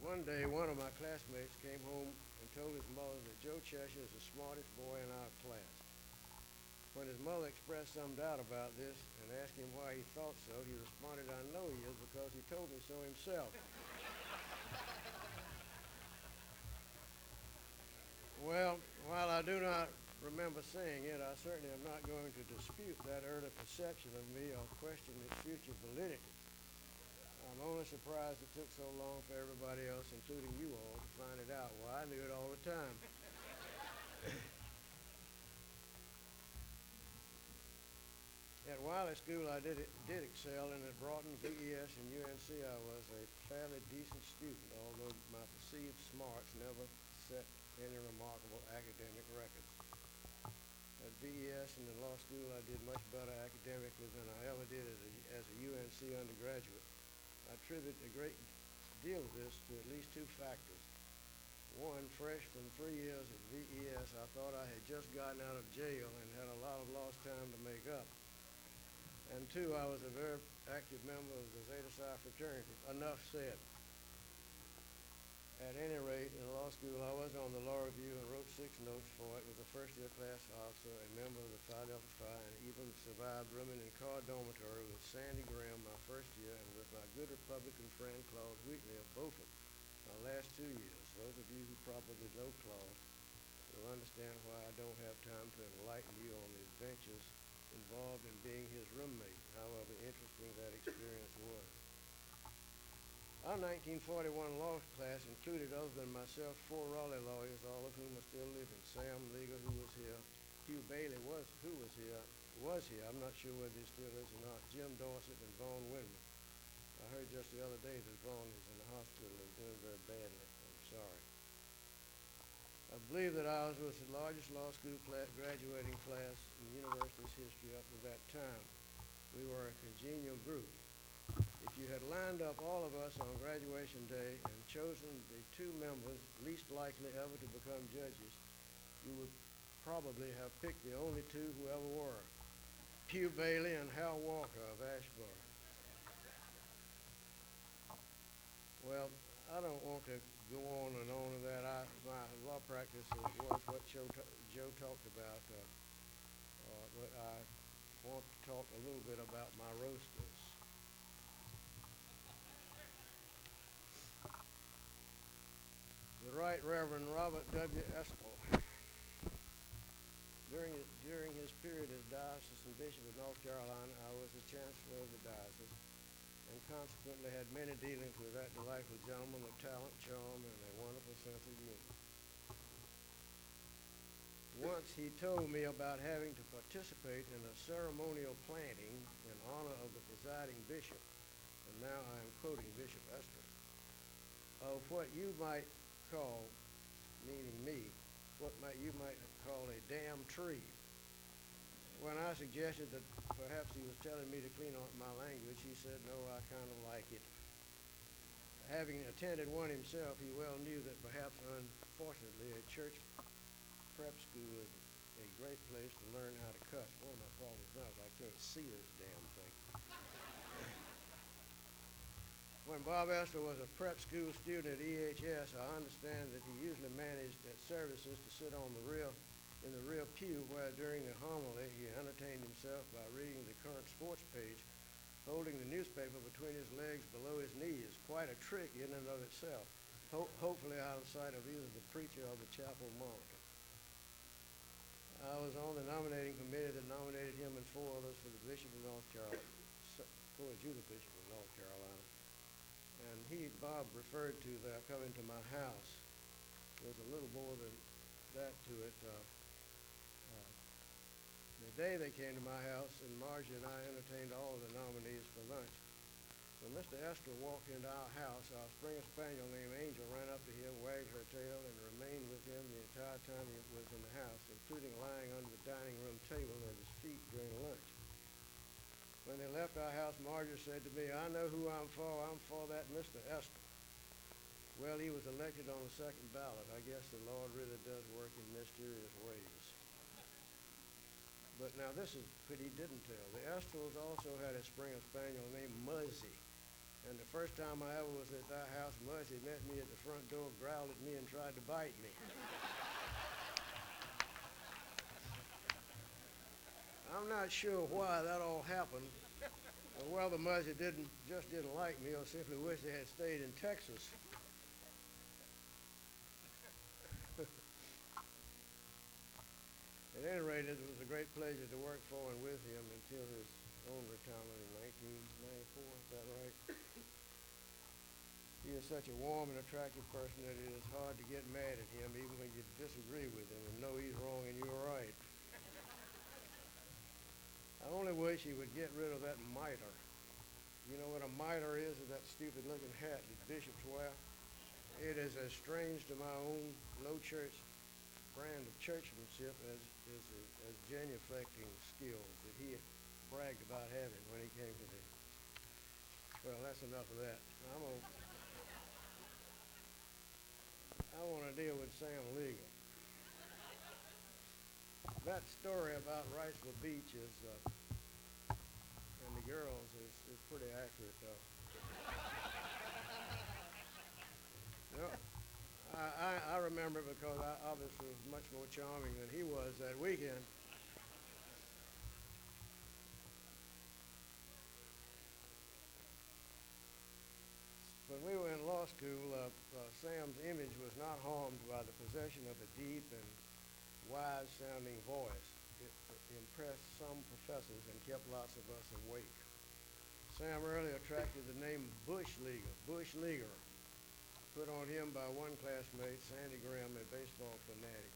One day, one of my classmates came home and told his mother that Joe Cheshire is the smartest boy in our class. When his mother expressed some doubt about this and asked him why he thought so, he responded, "I know he is because he told me so himself." Well, while I do not remember saying it, I certainly am not going to dispute that early perception of me or question its future validity. I'm only surprised it took so long for everybody else, including you all, to find it out. Well, I knew it all the time. At Wiley School, I did excel, and at Broughton, VES, and UNC, I was a fairly decent student, although my perceived smarts never set any remarkable academic records. At VES and in law school, I did much better academically than I ever did as a UNC undergraduate. I attribute a great deal of this to at least two factors. One, fresh from 3 years at VES, I thought I had just gotten out of jail and had a lot of lost time to make up. And two, I was a very active member of the Zeta Psi fraternity. Enough said. At any rate, in law school, I was on the law review and wrote 6 notes for it. Was a first-year class officer, a member of the Philadelphia Phi, and even survived rooming in car dormitory with Sandy Graham my first year and with my good Republican friend Claude Wheatley of Beaufort my last 2 years. Those of you who probably know Claude will understand why I don't have time to enlighten you on the adventures involved in being his roommate, however interesting that experience was. Our 1941 law class included, other than myself, 4 Raleigh lawyers, all of whom are still living. Sam Leaguer, who was here, Hugh Bailey was here. I'm not sure whether he still is or not. Jim Dorsett and Vaughn Windman. I heard just the other day that Vaughn is in the hospital and doing very badly. I'm sorry. I believe that ours was the largest law school graduating class in the university's history up to that time. We were a congenial group. If you had lined up all of us on graduation day and chosen the 2 members least likely ever to become judges, you would probably have picked the only 2 who ever were, Hugh Bailey and Hal Walker of Ashburn. Well, I don't want to go on and on with that. My law practice was what Joe talked about, but I want to talk a little bit about my roasters. The Right Reverend Robert W. Eskel. During his period as diocesan bishop of North Carolina, I was the chancellor of the diocese and consequently had many dealings with that delightful gentleman of talent, charm, and a wonderful sense of humor. Once he told me about having to participate in a ceremonial planting in honor of the presiding bishop, and now I am quoting Bishop Eskel, of what you might call, meaning me, you might call a damn tree. When I suggested that perhaps he was telling me to clean up my language, he said, no, I kind of like it. Having attended one himself, he well knew that perhaps unfortunately a church prep school is a great place to learn how to cuss. One of my problems now is I can't see this damn thing. When Bob Estel was a prep school student at EHS, I understand that he usually managed at services to sit in the rear pew, where during the homily he entertained himself by reading the current sports page, holding the newspaper between his legs below his knees. Quite a trick in and of itself, hopefully out of sight of either the preacher or the chapel monitor. I was on the nominating committee that nominated him and 4 others for the Bishop of North Carolina, coadjutor Bishop of North Carolina. And Bob, referred to their coming to my house. There's a little more than that to it. The day they came to my house, and Margie and I entertained all of the nominees for lunch. When Mr. Estel walked into our house, our Springer Spaniel named Angel ran up to him, wagged her tail, and remained with him the entire time he was in the house, including lying under the dining room table at his feet during lunch. When they left our house, Marjorie said to me, I know who I'm for. I'm for that Mr. Estel. Well, he was elected on the 2nd ballot. I guess the Lord really does work in mysterious ways. But now this is what he didn't tell. The Estels also had a Springer Spaniel named Muzzy. And the first time I ever was at their house, Muzzy met me at the front door, growled at me, and tried to bite me. I'm not sure why that all happened, or whether Muzzy just didn't like me or simply wished they had stayed in Texas. At any rate, it was a great pleasure to work for and with him until his own retirement in 1994, is that right? He is such a warm and attractive person that it is hard to get mad at him even when you disagree with him and know he's wrong and you're right. I only wish he would get rid of that mitre. You know what a mitre is that stupid looking hat that bishops wear? It is as strange to my own low church brand of churchmanship as genuflecting skills that he bragged about having when he came to the... Well, that's enough of that. I want to deal with Sam Leaguer. That story about Wrightsville Beach and the girls is pretty accurate, though. No, I remember it because I obviously was much more charming than he was that weekend. When we were in law school, Sam's image was not harmed by the possession of a deep and wise-sounding voice. It impressed some professors and kept lots of us awake. Sam early attracted the name Bush Leaguer, put on him by one classmate, Sandy Graham, a baseball fanatic.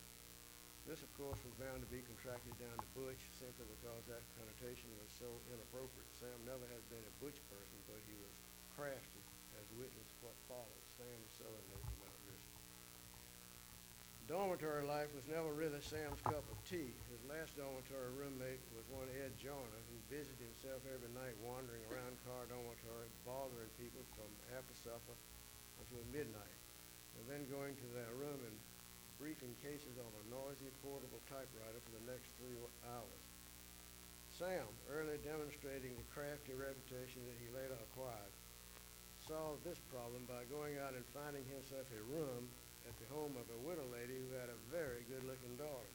This, of course, was bound to be contracted down to Butch simply because that connotation was so inappropriate. Sam never had been a Butch person, but he was crafty, as witness what followed. Sam's Southern note came out recently. Dormitory life was never really Sam's cup of tea. His last dormitory roommate was one Ed Joyner, who busied himself every night wandering around Carr Dormitory, bothering people from after supper until midnight, and then going to their room and briefing cases on a noisy portable typewriter for the next 3 hours. Sam, early demonstrating the crafty reputation that he later acquired, solved this problem by going out and finding himself a room at the home of a widow lady who had a very good-looking daughter.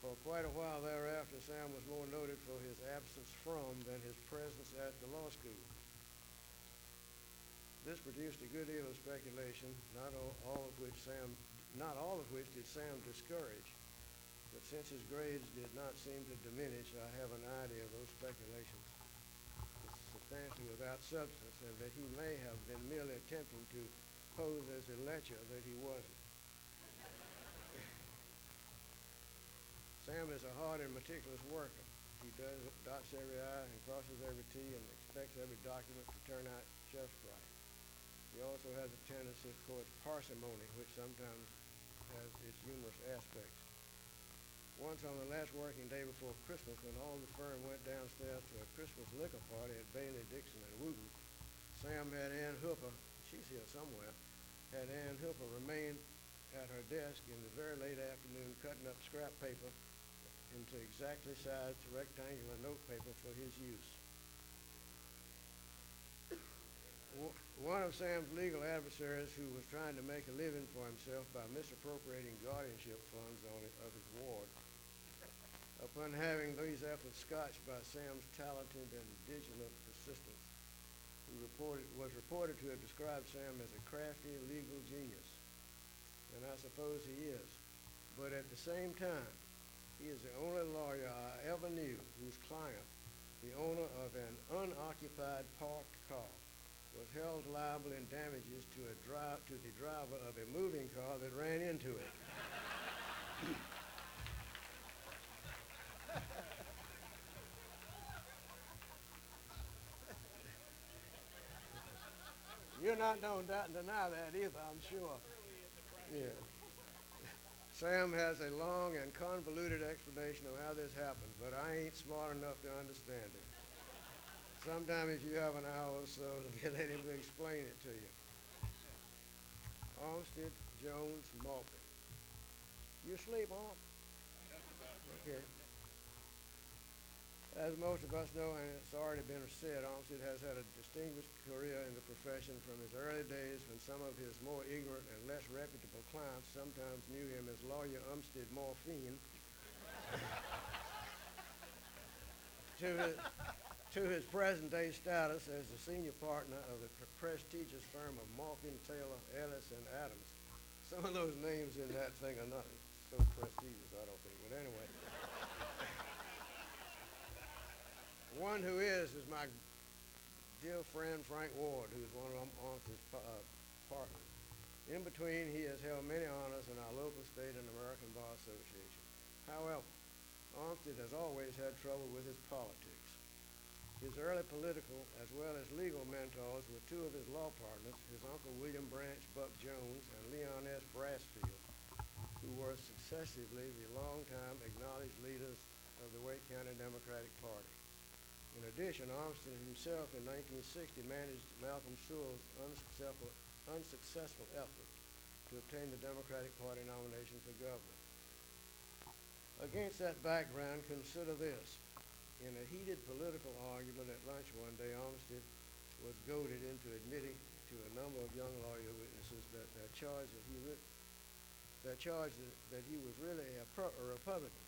For quite a while thereafter, Sam was more noted for his absence from than his presence at the law school. This produced a good deal of speculation, not all of which did Sam discourage. But since his grades did not seem to diminish, I have an idea of those speculations substantially without substance, and that he may have been merely attempting to pose as a lecher that he wasn't. Sam is a hard and meticulous worker. He dots every I and crosses every T and expects every document to turn out just right. He also has a tendency towards parsimony, which sometimes has its humorous aspects. Once on the last working day before Christmas, when all the firm went downstairs to a Christmas liquor party at Bailey, Dixon, and Wooten, Sam had Ann Hooper, she's here somewhere, had Ann Hooper remain at her desk in the very late afternoon cutting up scrap paper into exactly sized rectangular note paper for his use. One of Sam's legal adversaries, who was trying to make a living for himself by misappropriating guardianship funds of his ward, upon having these efforts scotched by Sam's talented and vigilant assistants, was reported to have described Sam as a crafty legal genius, and I suppose he is. But at the same time, he is the only lawyer I ever knew whose client, the owner of an unoccupied parked car, was held liable in damages to the driver of a moving car that ran into it. You're not going to deny that either, I'm sure. Yeah. Sam has a long and convoluted explanation of how this happened, but I ain't smart enough to understand it. Sometime if you have an hour or so, let him explain it to you. Armstead, Jones, Malkin. You asleep, Arm? Okay. As most of us know, and it's already been said, Armstead has had a distinguished career in the profession from his early days, when some of his more ignorant and less reputable clients sometimes knew him as Lawyer Umstead Morphine, to his present-day status as the senior partner of the prestigious firm of Morphine, Taylor, Ellis, and Adams. Some of those names in that thing are not so prestigious, I don't think, but anyway. One who is my dear friend Frank Ward, who is one of Armstead's partners. In between, he has held many honors in our local, state, and American Bar Association. However, Armstead has always had trouble with his politics. His early political as well as legal mentors were two of his law partners, his uncle William Branch Buck Jones and Leon S. Brassfield, who were successively the longtime acknowledged leaders of the Wake County Democratic Party. In addition, Armstead himself in 1960 managed Malcolm Sewell's unsuccessful effort to obtain the Democratic Party nomination for governor. Against that background, consider this. In a heated political argument at lunch one day, Armstead was goaded into admitting to a number of young lawyer witnesses that charged that he was really a Republican.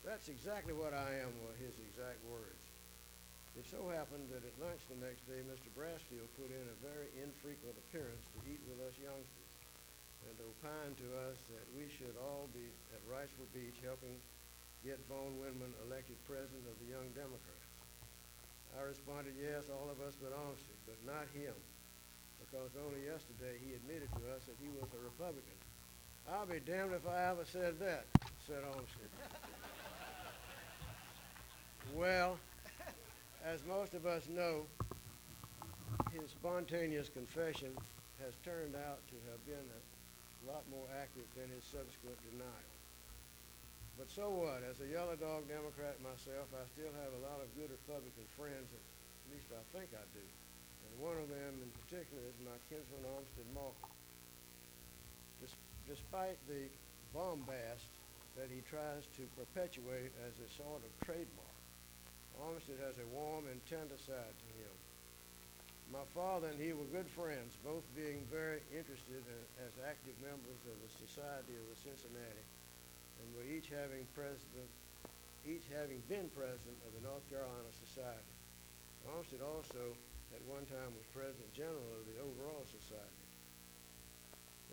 That's exactly what I am, were his exact words. It so happened that at lunch the next day, Mr. Brassfield put in a very infrequent appearance to eat with us youngsters and opined to us that we should all be at Riceville Beach helping get Vaughn Windman elected president of the Young Democrats. I responded, yes, all of us but Armstead, but not him, because only yesterday he admitted to us that he was a Republican. I'll be damned if I ever said that, said Armstead. Well, as most of us know, his spontaneous confession has turned out to have been a lot more accurate than his subsequent denial. But so what? As a yellow dog Democrat myself, I still have a lot of good Republican friends, at least I think I do. And one of them in particular is my kinsman Armstead Malcolm. Despite the bombast that he tries to perpetuate as a sort of trademark, Armstead has a warm and tender side to him. My father and he were good friends, both being very interested as active members of the Society of the Cincinnati, and were each having been president of the North Carolina Society. Armstead also at one time was president general of the Overall Society.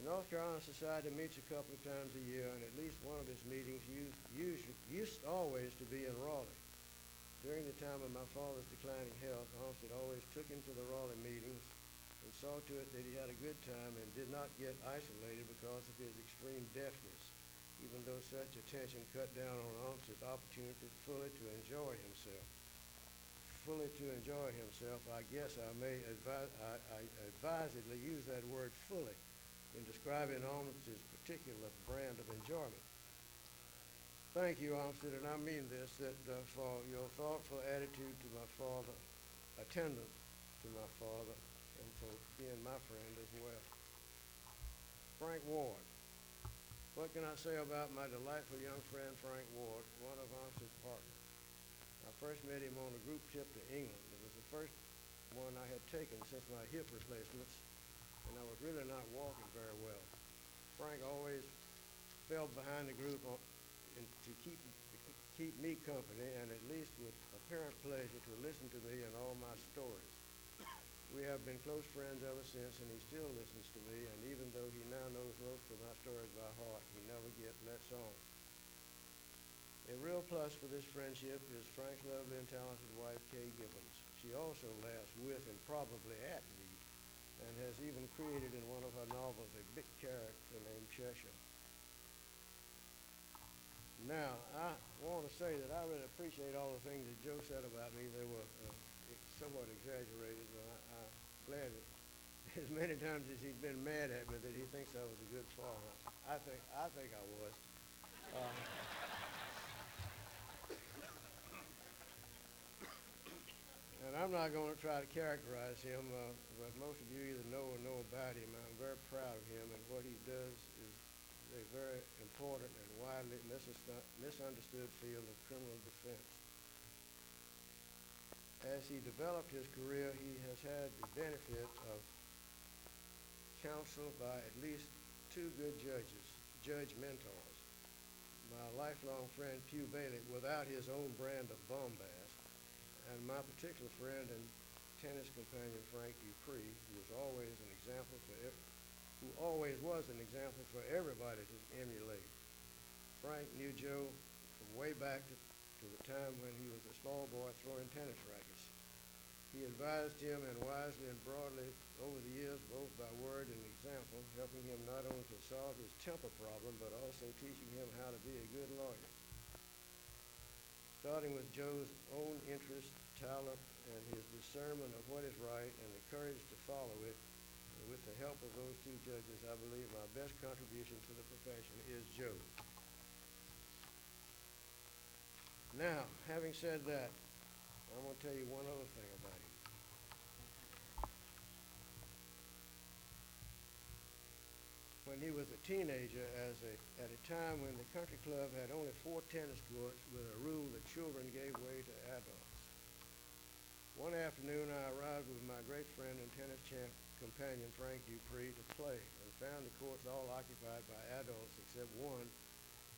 The North Carolina Society meets a couple of times a year, and at least one of its meetings used always to be in Raleigh. During the time of my father's declining health, Armstead always took him to the Raleigh meetings and saw to it that he had a good time and did not get isolated because of his extreme deafness, even though such attention cut down on Armstead's opportunity fully to enjoy himself. I guess I may advisedly use that word fully in describing Armstead's particular brand of enjoyment. Thank you, Armstead, and I mean this, for your thoughtful attitude to my father, attendance to my father, and for being my friend as well. Frank Ward. What can I say about my delightful young friend, Frank Ward, one of Armstead's partners? I first met him on a group trip to England. It was the first one I had taken since my hip replacements, and I was really not walking very well. Frank always fell behind the group to keep me company, and at least with apparent pleasure to listen to me and all my stories. We have been close friends ever since, and he still listens to me, and even though he now knows most of my stories by heart, he never lets on. A real plus for this friendship is Frank's lovely and talented wife, Kay Gibbons. She also laughs with and probably at me, and has even created in one of her novels a big character named Cheshire. Now, I want to say that I really appreciate all the things that Joe said about me. They were somewhat exaggerated, but I'm glad that as many times as he's been mad at me that he thinks I was a good father. I think I was. And I'm not going to try to characterize him, but most of you either know or know about him. I'm very proud of him, and what he does is a very important and widely misunderstood field of criminal defense. As he developed his career, he has had the benefit of counsel by at least two good judge mentors. My lifelong friend Pew Bailey, without his own brand of bombast, and my particular friend and tennis companion Frank Dupree, who was always an example for everybody to emulate. Frank knew Joe from way back to the time when he was a small boy throwing tennis rackets. He advised him and wisely and broadly over the years, both by word and example, helping him not only to solve his temper problem, but also teaching him how to be a good lawyer. Starting with Joe's own interest, talent, and his discernment of what is right and the courage to follow it, with the help of those two judges, I believe my best contribution to the profession is Joe. Now, having said that, I'm going to tell you one other thing about him. When he was a teenager, at a time when the country club had only 4 tennis courts with a rule that children gave way to adults. One afternoon, I arrived with my great friend and tennis champ, companion, Frank Dupree, to play, and found the courts all occupied by adults except one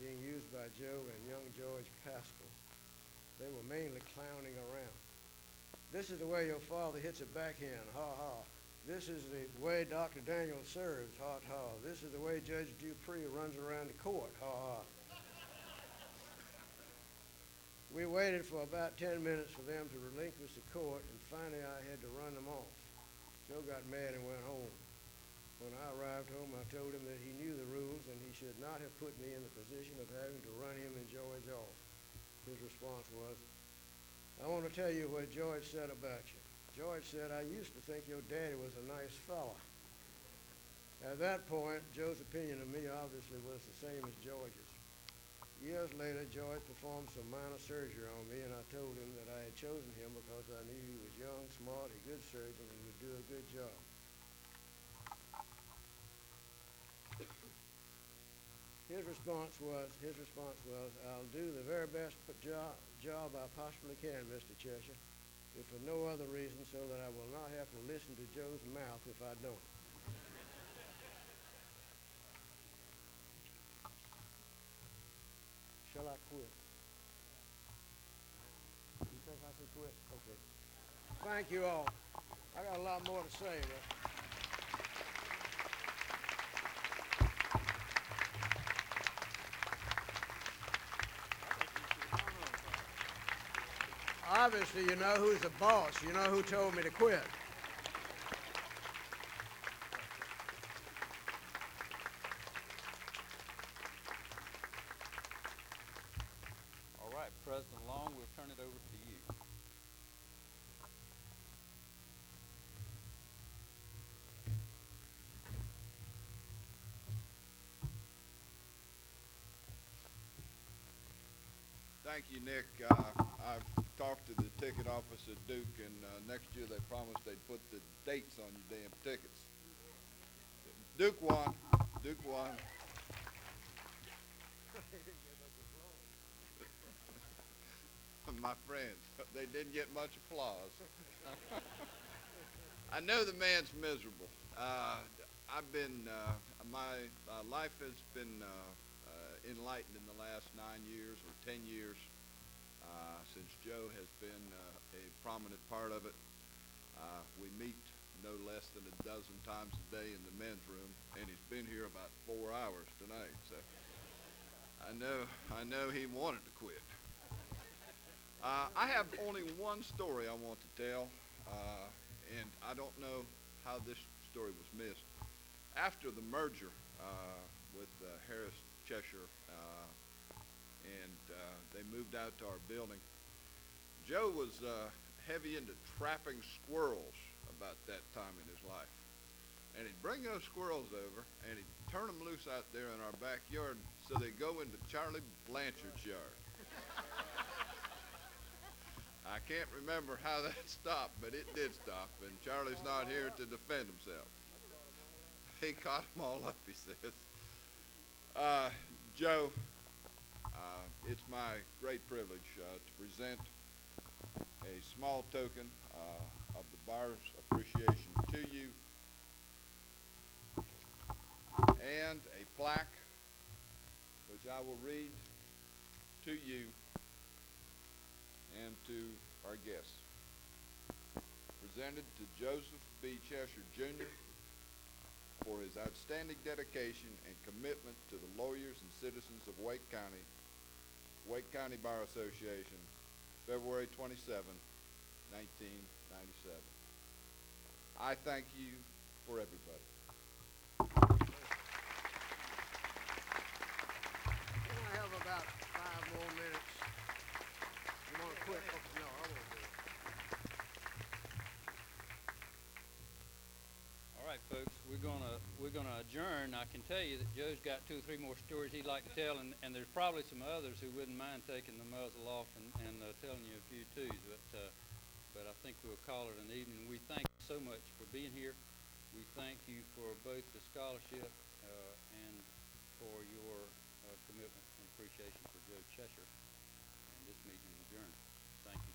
being used by Joe and young George Pascal. They were mainly clowning around. This is the way your father hits a backhand, ha ha. This is the way Dr. Daniel serves, ha ha. This is the way Judge Dupree runs around the court, ha ha. We waited for about 10 minutes for them to relinquish the court, and finally I had to run them off. Joe got mad and went home. When I arrived home, I told him that he knew the rules and he should not have put me in the position of having to run him and George off. His response was, "I want to tell you what George said about you. George said, I used to think your daddy was a nice fella." At that point, Joe's opinion of me obviously was the same as George's. Years later, George performed some minor surgery on me, and I told him that I had chosen him because I knew he was young, smart, a good surgeon, and would do a good job. His response was, "I'll do the very best job I possibly can, Mr. Cheshire, if for no other reason so that I will not have to listen to Joe's mouth if I don't." Shall I quit? You think I should quit? Okay. Thank you all. I got a lot more to say, but obviously you know who's the boss. You know who told me to quit. All right, President Long, we'll turn it over to you. Thank you, Nick. I've talked to the ticket office at Duke, and next year they promised they'd put the dates on your damn tickets. Duke won. Duke won. My friends, they didn't get much applause. I know the man's miserable. My life has been enlightened in the last 9 years or 10 years since Joe has been a prominent part of it. We meet no less than a dozen times a day in the men's room, and he's been here about 4 hours tonight. So I know he wanted to quit. I have only one story I want to tell, and I don't know how this story was missed. After the merger with Harris Cheshire, and they moved out to our building, Joe was heavy into trapping squirrels about that time in his life. And he'd bring those squirrels over, and he'd turn them loose out there in our backyard so they go into Charlie Blanchard's yard. I can't remember how that stopped, but it did stop, and Charlie's not here to defend himself. He caught them all up, he says. Joe, it's my great privilege to present a small token of the bar's appreciation to you, and a plaque which I will read to you and to our guests. Presented to Joseph B. Cheshire, Jr. for his outstanding dedication and commitment to the lawyers and citizens of Wake County Bar Association, February 27, 1997. I thank you for everybody. I have about 5 more minutes. You want to quit? Oh, no, I won't do it. All right, folks, we're gonna adjourn. I can tell you that Joe's got 2 or 3 more stories he'd like to tell, and there's probably some others who wouldn't mind taking the muzzle off and telling you a few too. But I think we'll call it an evening. We thank you so much for being here. We thank you for both the scholarship and for your commitment and appreciation for Joe Cheshire. And this meeting is adjourned. Thank you.